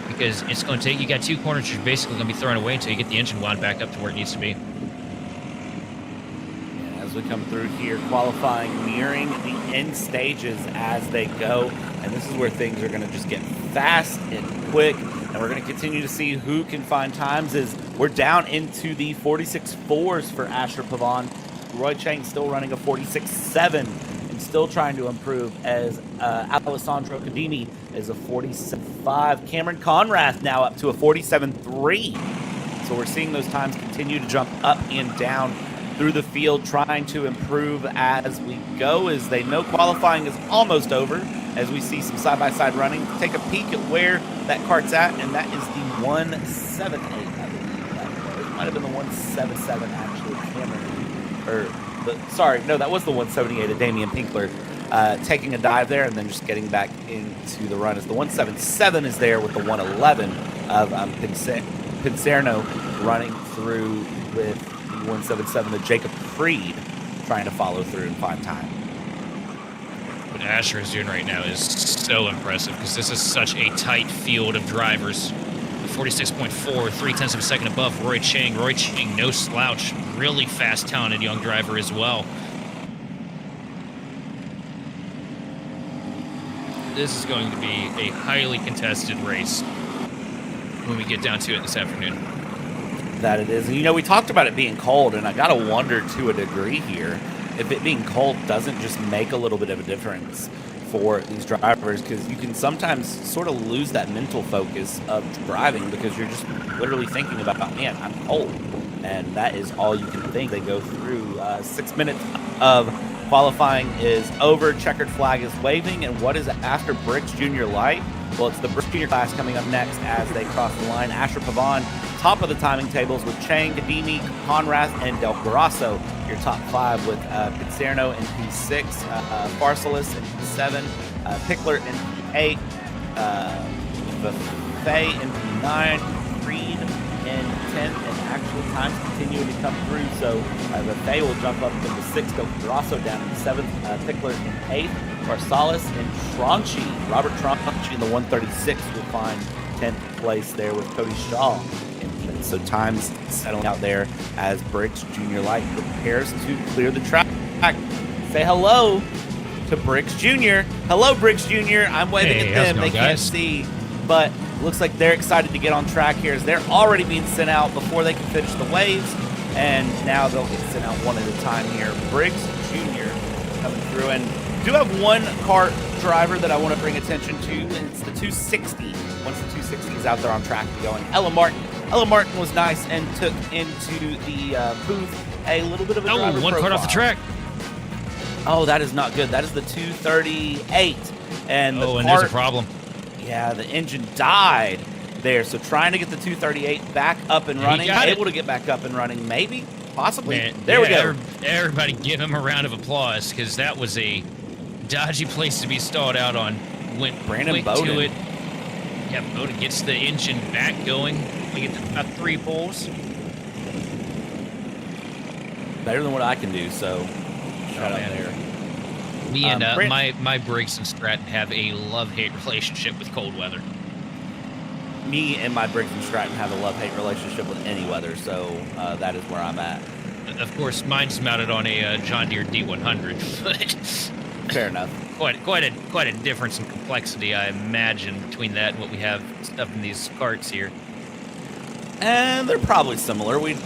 Because it's going to take, you got 2 corners you're basically going to be thrown away until you get the engine wound back up to where it needs to be. As we come through here, qualifying, nearing the end stages as they go. And this is where things are going to just get fast and quick. And we're going to continue to see who can find times as we're down into the 46.4s for Asher Pavon. Roy Chang still running a 46.7 and still trying to improve, as Alessandro Cadimi is a 47.5. Cameron Conrath now up to a 47.3. So we're seeing those times continue to jump up and down through the field, trying to improve as we go, as they know qualifying is almost over as we see some side-by-side running. Take a peek at where that kart's at, and that is the 178. I believe that was. It might have been the 177 actually. Sorry, no, that was the 178 of Damian Pinkler. Taking a dive there and then just getting back into the run as the 177 is there with the 111 of Pincerno running through with the 177 of Jacob Freed trying to follow through and find time. What Asher is doing right now is so impressive because this is such a tight field of drivers. 46.4, 0.3 of a second above Roy Chang. Roy Chang, no slouch, really fast, talented young driver as well. This is going to be a highly contested race when we get down to it this afternoon. That it is. And, you know, we talked about it being cold, and I got to wonder to a degree here if it being cold doesn't just make a little bit of a difference for these drivers, because you can sometimes sort of lose that mental focus of driving because you're just literally thinking about, man, I'm cold. And that is all you can think. They go through 6 minutes of qualifying is over. Checkered flag is waving. And what is after Briggs Junior Lite? Well, it's the Briggs Junior class coming up next as they cross the line. Asher Pavan, top of the timing tables with Chang, Kadimi, Conrath, and Del Grasso. Your top five with Pizzerno in P6, Farsalis in P7, Pickler in P8, Buffet in P9, Creed in 10th, and actual times continuing to come through. So Buffet will jump up into 6th, Del Grasso down in 7th, Pickler in 8th, Farsalis in Tronchi. Robert Tronchi in the 136 will find 10th place there with Cody Shaw. So times settling out there as Briggs Junior Lite prepares to clear the track. Say hello to Briggs Junior. Hello, Briggs Junior. I'm waving at them. They can't see, but looks like they're excited to get on track here as they're already being sent out before they can finish the waves, and now they'll get sent out one at a time here. Briggs Junior coming through, and do have one kart driver that I want to bring attention to, and it's the 260. Once the 260 is out there on track and going, Ella Martin. Ella Martin was nice and took into the booth a little bit of a driver one profile. cart off the track. Oh, that is not good. That is the 238. And and there's a problem. Yeah, the engine died there. So trying to get the 238 back up and running. Able to get back up and running, maybe, possibly. Man, there we go. Everybody give him a round of applause because that was a dodgy place to be stalled out on. Went Brandon quick Bowden. to it. Yeah, Bowden gets the engine back going. We get to about 3 poles. Better than what I can do, so shout out there. Me and my Briggs and Stratton have a love-hate relationship with cold weather. Me and my Briggs and Stratton have a love-hate relationship with any weather, so that is where I'm at. Of course, mine's mounted on a John Deere D100, but fair enough. Quite a difference in complexity, I imagine, between that and what we have stuff in these carts here. And they're probably similar. We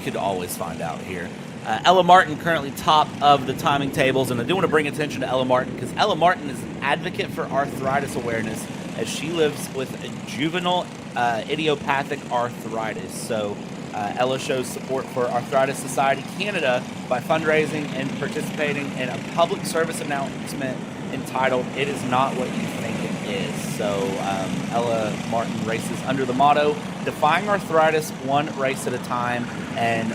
could always find out here. Ella Martin currently top of the timing tables, and I do want to bring attention to Ella Martin because Ella Martin is an advocate for arthritis awareness as she lives with a juvenile idiopathic arthritis. So Ella shows support for Arthritis Society Canada by fundraising and participating in a public service announcement entitled "It Is Not What You Think It Is." So Ella Martin races under the motto "Defying Arthritis One Race at a Time," and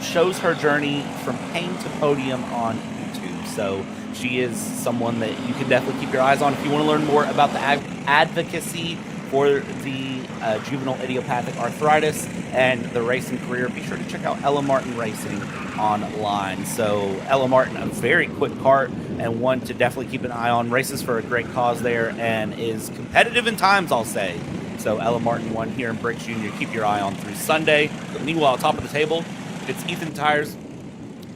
shows her journey from pain to podium on YouTube. So she is someone that you can definitely keep your eyes on if you want to learn more about the advocacy for the juvenile idiopathic arthritis and the racing career. Be sure to check out Ella Martin Racing online. So Ella Martin, a very quick kart and one to definitely keep an eye on. Races for a great cause there and is competitive in times, I'll say. So Ella Martin won here in Briggs Junior. Keep your eye on through Sunday. But meanwhile, top of the table, it's Ethan Tyres,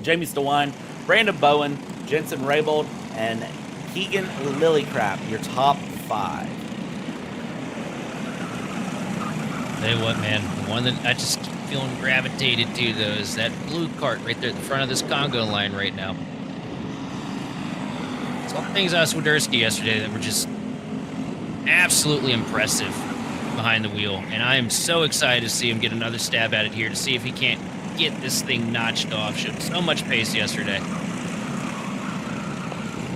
Jamie Stewine, Brandon Bowen, Jensen Raybold, and Keegan Lillycrap, your top 5. Tell you what, man, the one that I just keep feeling gravitated to, though, is that blue cart right there at the front of this Congo line right now. Saw things out of Swiderski yesterday that were just absolutely impressive behind the wheel, and I am so excited to see him get another stab at it here to see if he can't get this thing notched off. Showed so much pace yesterday.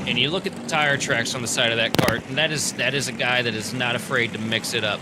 And you look at the tire tracks on the side of that kart, and that is a guy that is not afraid to mix it up.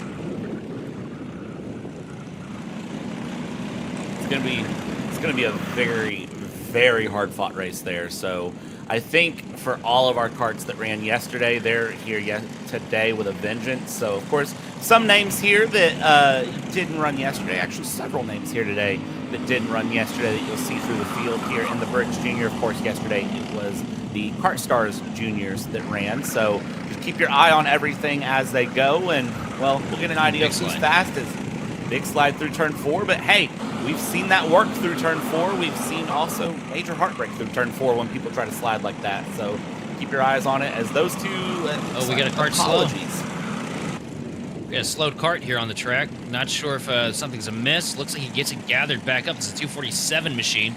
It's gonna be a very, very hard fought race there. So I think for all of our karts that ran yesterday, they're here today with a vengeance. So of course, some names here that didn't run yesterday. Actually, several names here today that didn't run yesterday that you'll see through the field here in the Briggs Junior. Of course, yesterday it was the KartStars Juniors that ran. So just keep your eye on everything as they go, and well, we'll get an idea of who's fastest. Big slide through turn 4, but hey, we've seen that work through turn 4. We've seen also major heartbreak through turn 4 when people try to slide like that. So keep your eyes on it as those two. Oh, we got a kart slow. We got a slowed kart here on the track. Not sure if something's amiss. Looks like he gets it gathered back up. It's a 247 machine.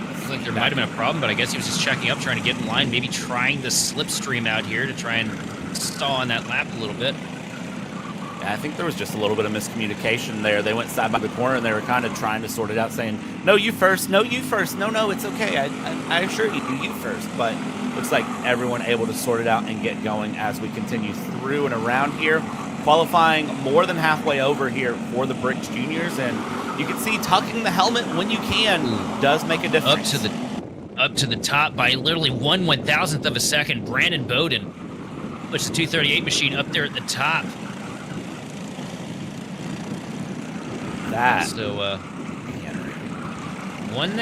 Looks like there might have been a problem, but I guess he was just checking up, trying to get in line, maybe trying the slipstream out here to try and stall on that lap a little bit. I think there was just a little bit of miscommunication there. They went side by the corner, and they were kind of trying to sort it out, saying, no, you first, no, you first, no, it's okay. I assure you, you first. But looks like everyone able to sort it out and get going as we continue through and around here. Qualifying more than halfway over here for the Briggs Juniors, and you can see tucking the helmet when you can does make a difference. Up to the top by literally 1/1000th of a second. Brandon Bowden puts the 238 machine up there at the top. So, one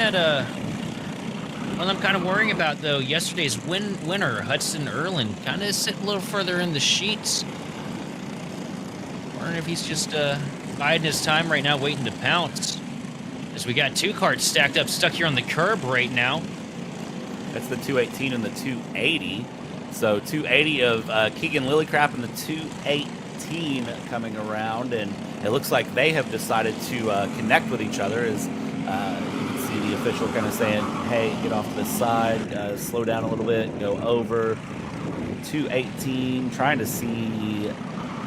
I'm kind of worrying about, though, yesterday's winner, Hudson Erlin, kind of sitting a little further in the sheets. Wondering if he's just biding his time right now, waiting to pounce. As we got two karts stacked up, stuck here on the curb right now. That's the 218 and the 280. So 280 of Keegan Lillycrap and the 218 coming around, and it looks like they have decided to connect with each other as you can see the official kind of saying, hey, get off to the side, slow down a little bit, go over. 218, trying to see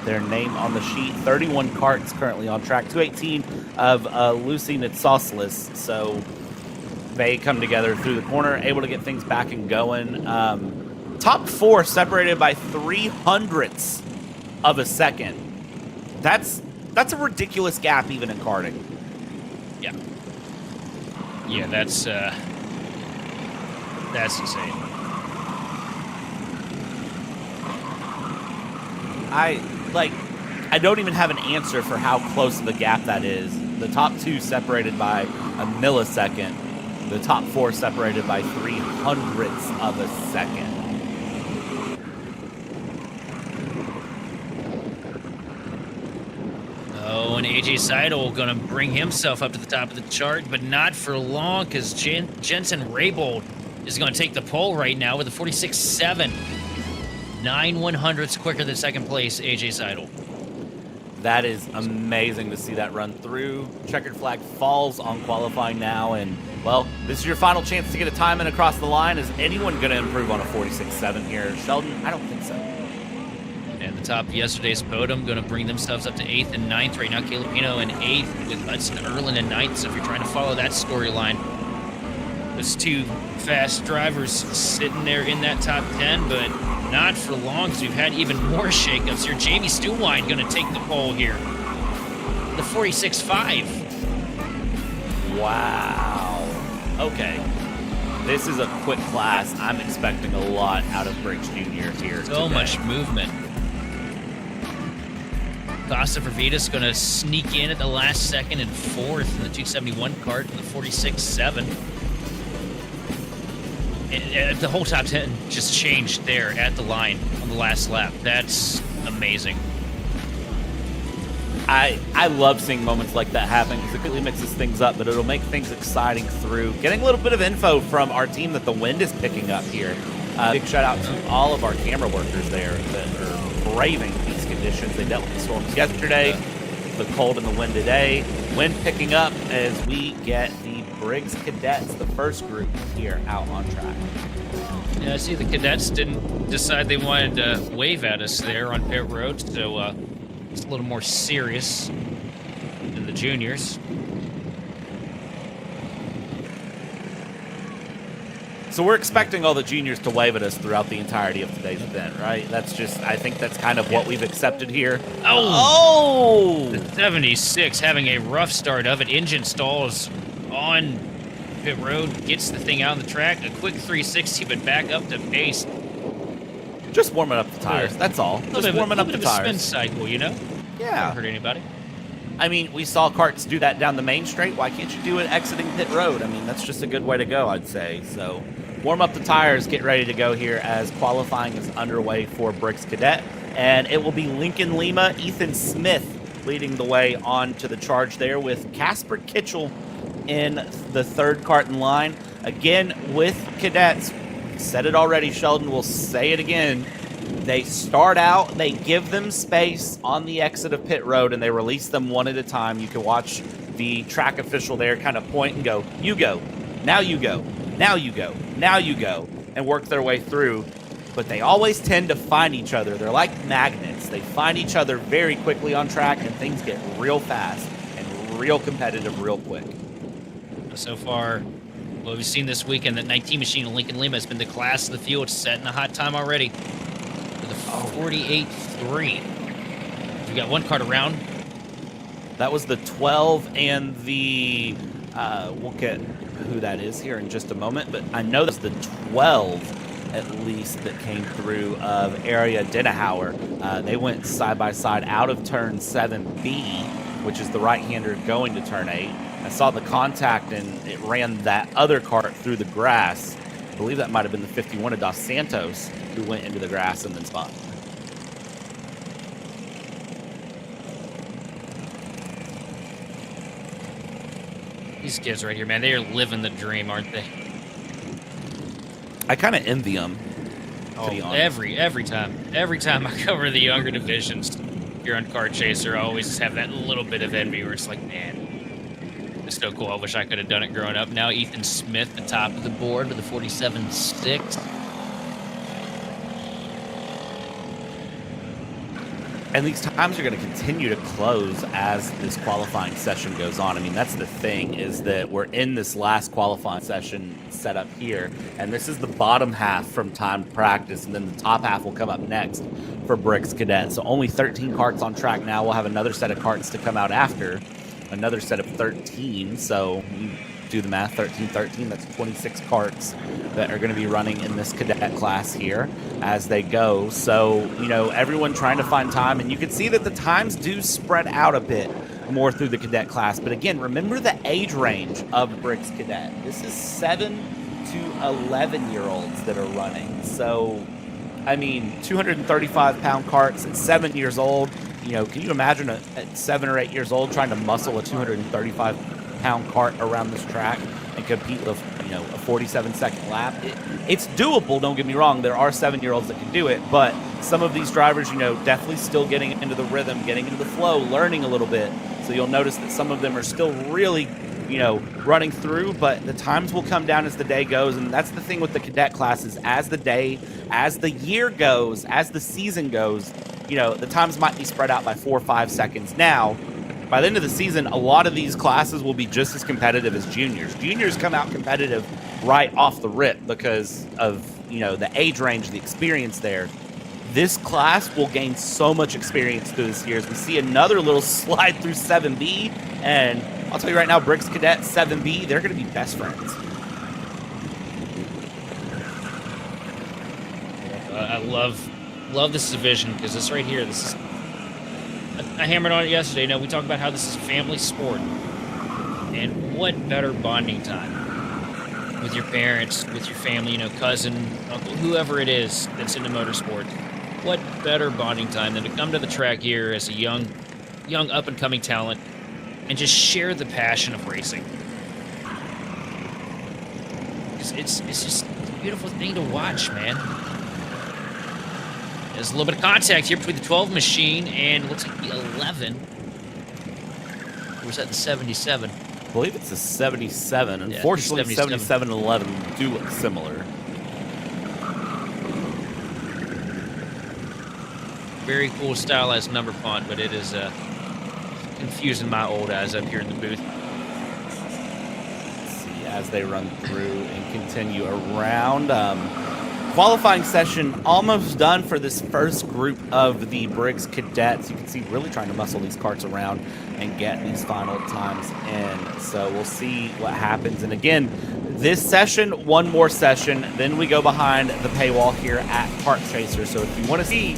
their name on the sheet. 31 karts currently on track. 218 of Lucy Nitsosilis. So they come together through the corner, able to get things back and going. Top 4 separated by 0.03 of a second. That's a ridiculous gap even in karting. Yeah. Yeah, that's insane. I don't even have an answer for how close of a gap that is. The top 2 separated by a millisecond. The top 4 separated by 0.03 of a second. Oh, and AJ Seidel going to bring himself up to the top of the chart, but not for long, because Jensen Raybold is going to take the pole right now with a 46.7. 9/100ths quicker than second place, AJ Seidel. That is amazing to see that run through. Checkered flag falls on qualifying now, and, well, this is your final chance to get a time in across the line. Is anyone going to improve on a 46.7 here? Sheldon? I don't think so. And the top of yesterday's podium going to bring themselves up to 8th and 9th. Right now, Caleb Pino in 8th with Hudson Erlin in 9th. So if you're trying to follow that storyline, those two fast drivers sitting there in that top 10, but not for long, because we've had even more shakeups here. Jamie Stewine going to take the pole here. The 46.5. Wow. Okay. This is a quick class. I'm expecting a lot out of Briggs Junior here So today. much movement. Costa Vervitas going to sneak in at the last second and 4th in the 271 kart in the 46.7. The whole top 10 just changed there at the line on the last lap. That's amazing. I love seeing moments like that happen because it really mixes things up, but it'll make things exciting through getting a little bit of info from our team that the wind is picking up here. Big shout out to all of our camera workers there that are braving these conditions. They dealt with the storms yesterday, the cold and the wind today. Wind picking up as we get the Briggs Cadets, the first group here out on track. Yeah, I see the Cadets didn't decide they wanted to wave at us there on pit road, so it's a little more serious than the juniors. So we're expecting all the juniors to wave at us throughout the entirety of today's event, right? That's just, I think that's kind of what we've accepted here. Oh! The 76 having a rough start of it. Engine stalls on pit road, gets the thing out on the track. A quick 360, but back up to pace. Just warming up the tires, that's all. Just warming up the tires. A spin cycle, you know? Yeah. Don't hurt anybody. I mean, we saw karts do that down the main straight. Why can't you do it exiting pit road? I mean, that's just a good way to go, I'd say. So warm up the tires, get ready to go here as qualifying is underway for Briggs Cadet. And it will be Lincoln Lima, Ethan Smith leading the way on to the charge there with Casper Kitchell in the third kart in line. Again, with cadets, said it already, Sheldon, we'll say it again. They start out, they give them space on the exit of pit road, and they release them one at a time. You can watch the track official there kind of point and go, you go, now you go, now you go, now you go, and work their way through. But they always tend to find each other. They're like magnets. They find each other very quickly on track, and things get real fast and real competitive real quick. So far, what we've seen this weekend, that 19 machine of Lincoln Lima has been the class of the field, setting a hot time already. 48.3. We got one kart around. That was the 12 and the, we'll get who that is here in just a moment, but I know that's the 12 at least that came through of Area Denahauer. They went side by side out of turn 7B, which is the right-hander going to turn 8. I saw the contact and it ran that other kart through the grass. I believe that might have been the 51 of Dos Santos who went into the grass and then spun. These kids right here, man, they are living the dream, aren't they? I kind of envy them. Oh, every time I cover the younger divisions here on Kart Chaser, I always have that little bit of envy where it's like, man, it's so cool. I wish I could have done it growing up. Now Ethan Smith, the top of the board with the 47.6. And these times are going to continue to close as this qualifying session goes on. I mean, that's the thing, is that we're in this last qualifying session set up here, and this is the bottom half from time practice, and then the top half will come up next for Briggs Cadet. So only 13 karts on track now. We'll have another set of karts to come out after, another set of 13. So you do the math, 13, that's 26 karts that are going to be running in this cadet class here as they go. So, you know, everyone trying to find time, and you can see that the times do spread out a bit more through the cadet class. But again, remember the age range of Briggs Cadet. This is 7 to 11-year-olds that are running. So, I mean, 235-pound karts at 7 years old. You know, can you imagine at 7 or 8 years old trying to muscle a 235-pound kart around this track and compete with, you know, a 47-second lap? It's doable, don't get me wrong. There are 7-year-olds that can do it, but some of these drivers, you know, definitely still getting into the rhythm, getting into the flow, learning a little bit. So you'll notice that some of them are still really, you know, running through, but the times will come down as the day goes. And that's the thing with the cadet classes. As the year goes, as the season goes, you know, the times might be spread out by 4 or 5 seconds. Now, by the end of the season, a lot of these classes will be just as competitive as juniors. Juniors come out competitive right off the rip because of, you know, the age range, the experience there. This class will gain so much experience through this year as we see another little slide through 7B. And I'll tell you right now, Briggs Cadet 7B, they're going to be best friends. I love this division because this right here, this is, I hammered on it yesterday. You know, we talked about how this is a family sport, and what better bonding time with your parents, with your family, you know, cousin, uncle, whoever it is that's into motorsport. What better bonding time than to come to the track here as a young up-and-coming talent and just share the passion of racing. It's just a beautiful thing to watch, man. There's a little bit of contact here between the 12 machine and looks like the 11. Or was that the 77? I believe it's a 77. Unfortunately, 77 and 11 do look similar. Very cool stylized number font, but it is confusing my old eyes up here in the booth. as they run through and continue around. Qualifying session almost done for this first group of the Briggs Cadets. You can see really trying to muscle these karts around and get these final times in. So we'll see what happens. And again, this session, one more session, then we go behind the paywall here at Kart Chaser. So if you want to see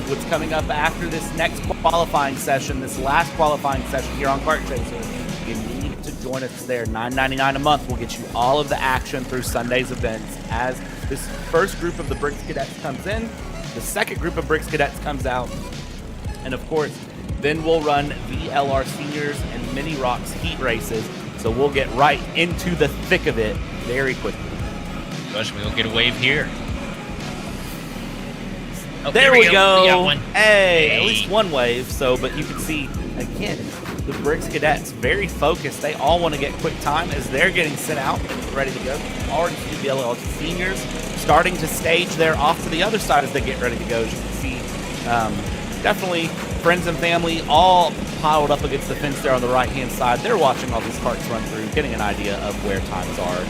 what's coming up after this next qualifying session, this last qualifying session here on Kart Chaser, you need to join us there. $9.99 a month will get you all of the action through Sunday's events. As this first group of the Briggs Cadets comes in, the second group of Briggs Cadets comes out, and of course, then we'll run VLR Seniors and Mini Rocks heat races. So we'll get right into the thick of it very quickly. Gosh, we'll get a wave here. Oh, there we go. We got one. Hey, at least one wave. So, but you can see, again, the Briggs Cadets, very focused. They all want to get quick time as they're getting sent out and ready to go. Already see the VLR Seniors starting to stage there off to the other side as they get ready to go. As you can see, definitely friends and family all piled up against the fence there on the right-hand side. They're watching all these karts run through, getting an idea of where times are.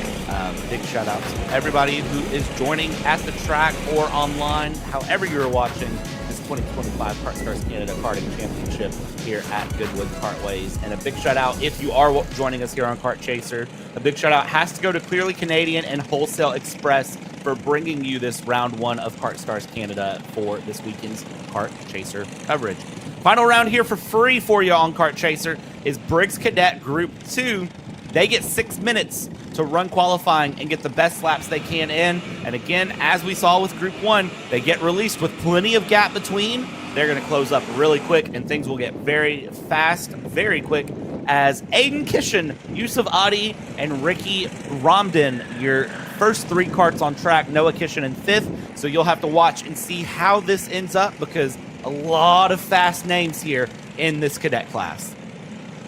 Big shout out to everybody who is joining at the track or online, however you're watching this 2025 KartStars Canada Karting Championship here at Goodwood Kartways. And a big shout out, if you are joining us here on Kart Chaser, a big shout out has to go to Clearly Canadian and Wholesale Express for bringing you this round one of KartStars Canada for this weekend's Kart Chaser coverage. Final round here for free for you on Kart Chaser is Briggs Cadet Group 2. They get 6 minutes to run qualifying and get the best laps they can in. And again, as we saw with Group 1, they get released with plenty of gap between. They're going to close up really quick, and things will get very fast, very quick, as Aiden Kishin, Yusuf Adi, and Ricky Romden, your first 3 karts on track, Noah Kishin in 5th. So you'll have to watch and see how this ends up, because a lot of fast names here in this cadet class.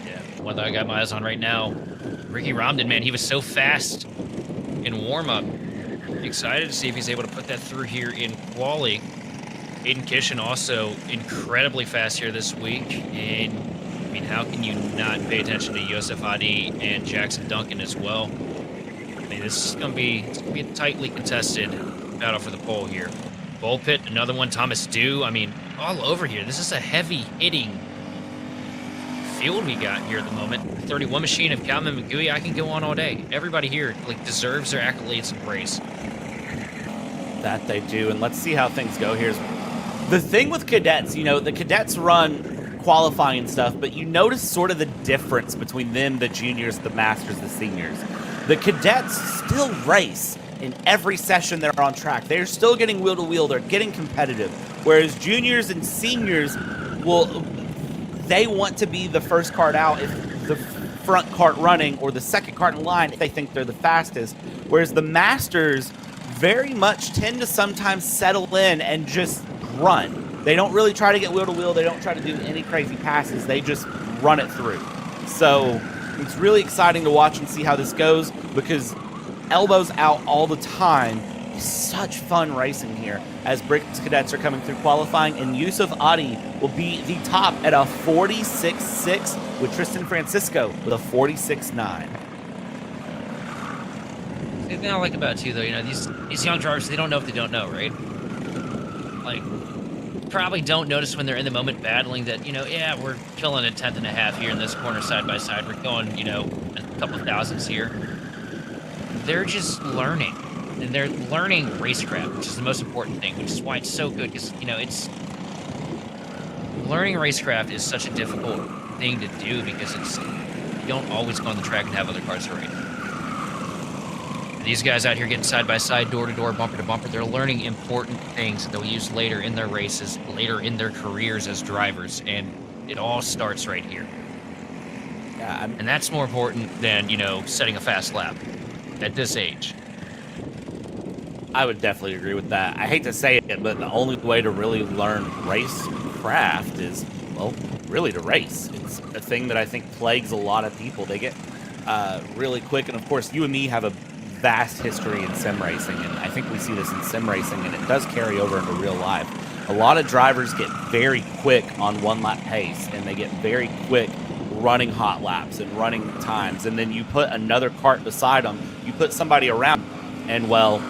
Yeah, one that I got my eyes on right now, Ricky Romden, man, he was so fast in warm-up. Excited to see if he's able to put that through here in quali. Aiden Kishin also incredibly fast here this week, and I mean, how can you not pay attention to Yosef Adi and Jackson Duncan as well? I mean, this is gonna be a tightly contested battle for the pole here. Bull Pit, another one. Thomas Dew. I mean, all over here. This is a heavy-hitting field we got here at the moment. 31 machine of Calvin McGooey. I can go on all day. Everybody here like deserves their accolades and praise. That they do, and let's see how things go here. The thing with cadets, you know, the cadets run qualifying and stuff, but you notice sort of the difference between them, the juniors, the masters, the seniors. The cadets still race in every session they're on track. They're still getting wheel to wheel. They're getting competitive. Whereas juniors and seniors they want to be the first kart out if the front kart running, or the second kart in line if they think they're the fastest. Whereas the masters very much tend to sometimes settle in and just run. They don't really try to get wheel to wheel. They don't try to do any crazy passes. They just run it through. So it's really exciting to watch and see how this goes, because elbows out all the time. Such fun racing here as Briggs Cadets are coming through qualifying, and Yusuf Adi will be the top at a 46.6 with Tristan Francisco with a 46.9. The thing I like about it too, though, you know, these young drivers, they don't know if they don't know, right? Like, probably don't notice when they're in the moment battling that, you know, yeah, we're killing a 10th and a half here in this corner side by side. We're going, you know, a couple of thousandths here. They're just learning, and they're learning racecraft, which is the most important thing, which is why it's so good, because, you know, learning racecraft is such a difficult thing to do, because you don't always go on the track and have other cars to race. These guys out here getting side by side, door to door, bumper to bumper, they're learning important things that they'll use later in their races, later in their careers as drivers, and it all starts right here. Yeah, and that's more important than, you know, setting a fast lap at this age. I would definitely agree with that. I hate to say it, but the only way to really learn racecraft is, well, really to race. It's a thing that I think plagues a lot of people. They get really quick, and of course, you and me have a vast history in sim racing, and I think we see this in sim racing, and it does carry over into real life. A lot of drivers get very quick on one lap pace, and they get very quick running hot laps and running times, and then you put another kart beside them, you put somebody around, and well,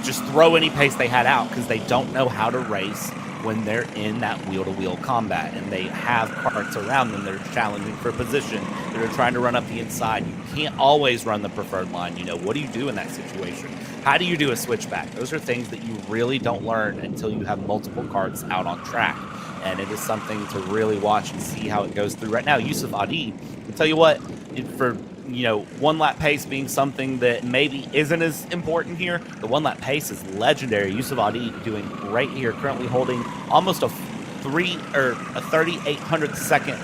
just throw any pace they had out because they don't know how to race when they're in that wheel-to-wheel combat, and they have karts around them that are challenging for position, that are trying to run up the inside. You can't always run the preferred line. You know, what do you do in that situation? How do you do a switchback? Those are things that you really don't learn until you have multiple karts out on track, and it is something to really watch and see how it goes through. Right now, Yusuf Adi, I'll tell you what, for one lap pace being something that maybe isn't as important here, the one lap pace is legendary. Yusuf Adi doing great here, currently holding almost a 3,800 second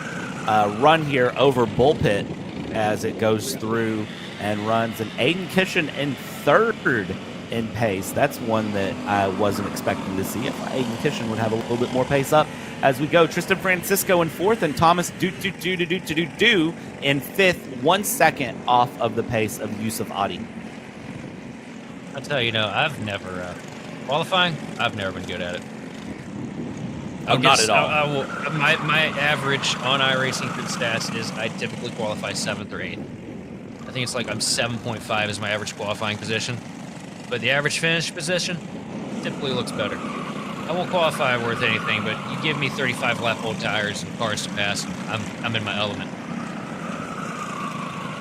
run here over Bullpit as it goes through and runs. And Aiden Kishin in third in pace. That's one that I wasn't expecting to see. If Aiden Kishin would have a little bit more pace up as we go. Tristan Francisco in fourth, and Thomas Do in fifth, 1 second off of the pace of Yusuf Adi. I'll tell you, I've never qualifying. I've never been good at it. Not at all. My average on iRacing Crit stats is I typically qualify 7th or 8th. I think it's like I'm 7.5 is my average qualifying position, but the average finish position typically looks better. I won't qualify worth anything, but you give me 35 lap old tires and cars to pass, I'm in my element.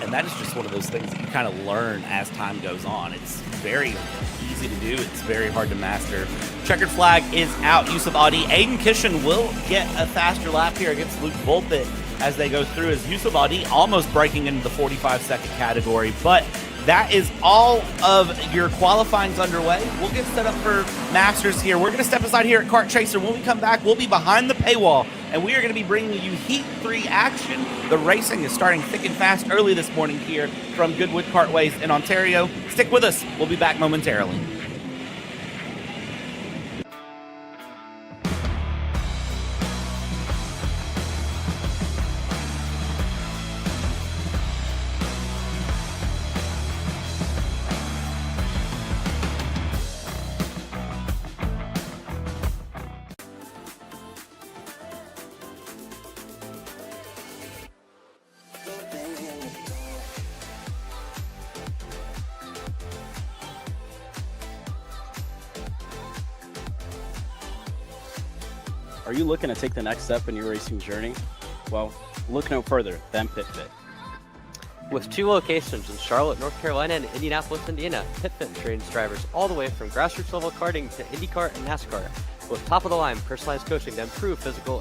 And that is just one of those things that you kind of learn as time goes on. It's very easy to do. It's very hard to master. Checkered flag is out. Yusuf Adi. Aiden Kishin will get a faster lap here against Luke Volpit as they go through, as Yusuf Adi almost breaking into the 45-second category. But that is all of your qualifying's underway. We'll get set up for Masters here. We're going to step aside here at Kart Chaser. When we come back, we'll be behind the paywall, and we are going to be bringing you Heat 3 action. The racing is starting thick and fast early this morning here from Goodwood Kartways in Ontario. Stick with us. We'll be back momentarily. Are you looking to take the next step in your racing journey? Well, look no further than PitFit. With 2 locations in Charlotte, North Carolina and Indianapolis, Indiana, PitFit trains drivers all the way from grassroots level karting to IndyCar and NASCAR with top-of-the-line personalized coaching to improve physical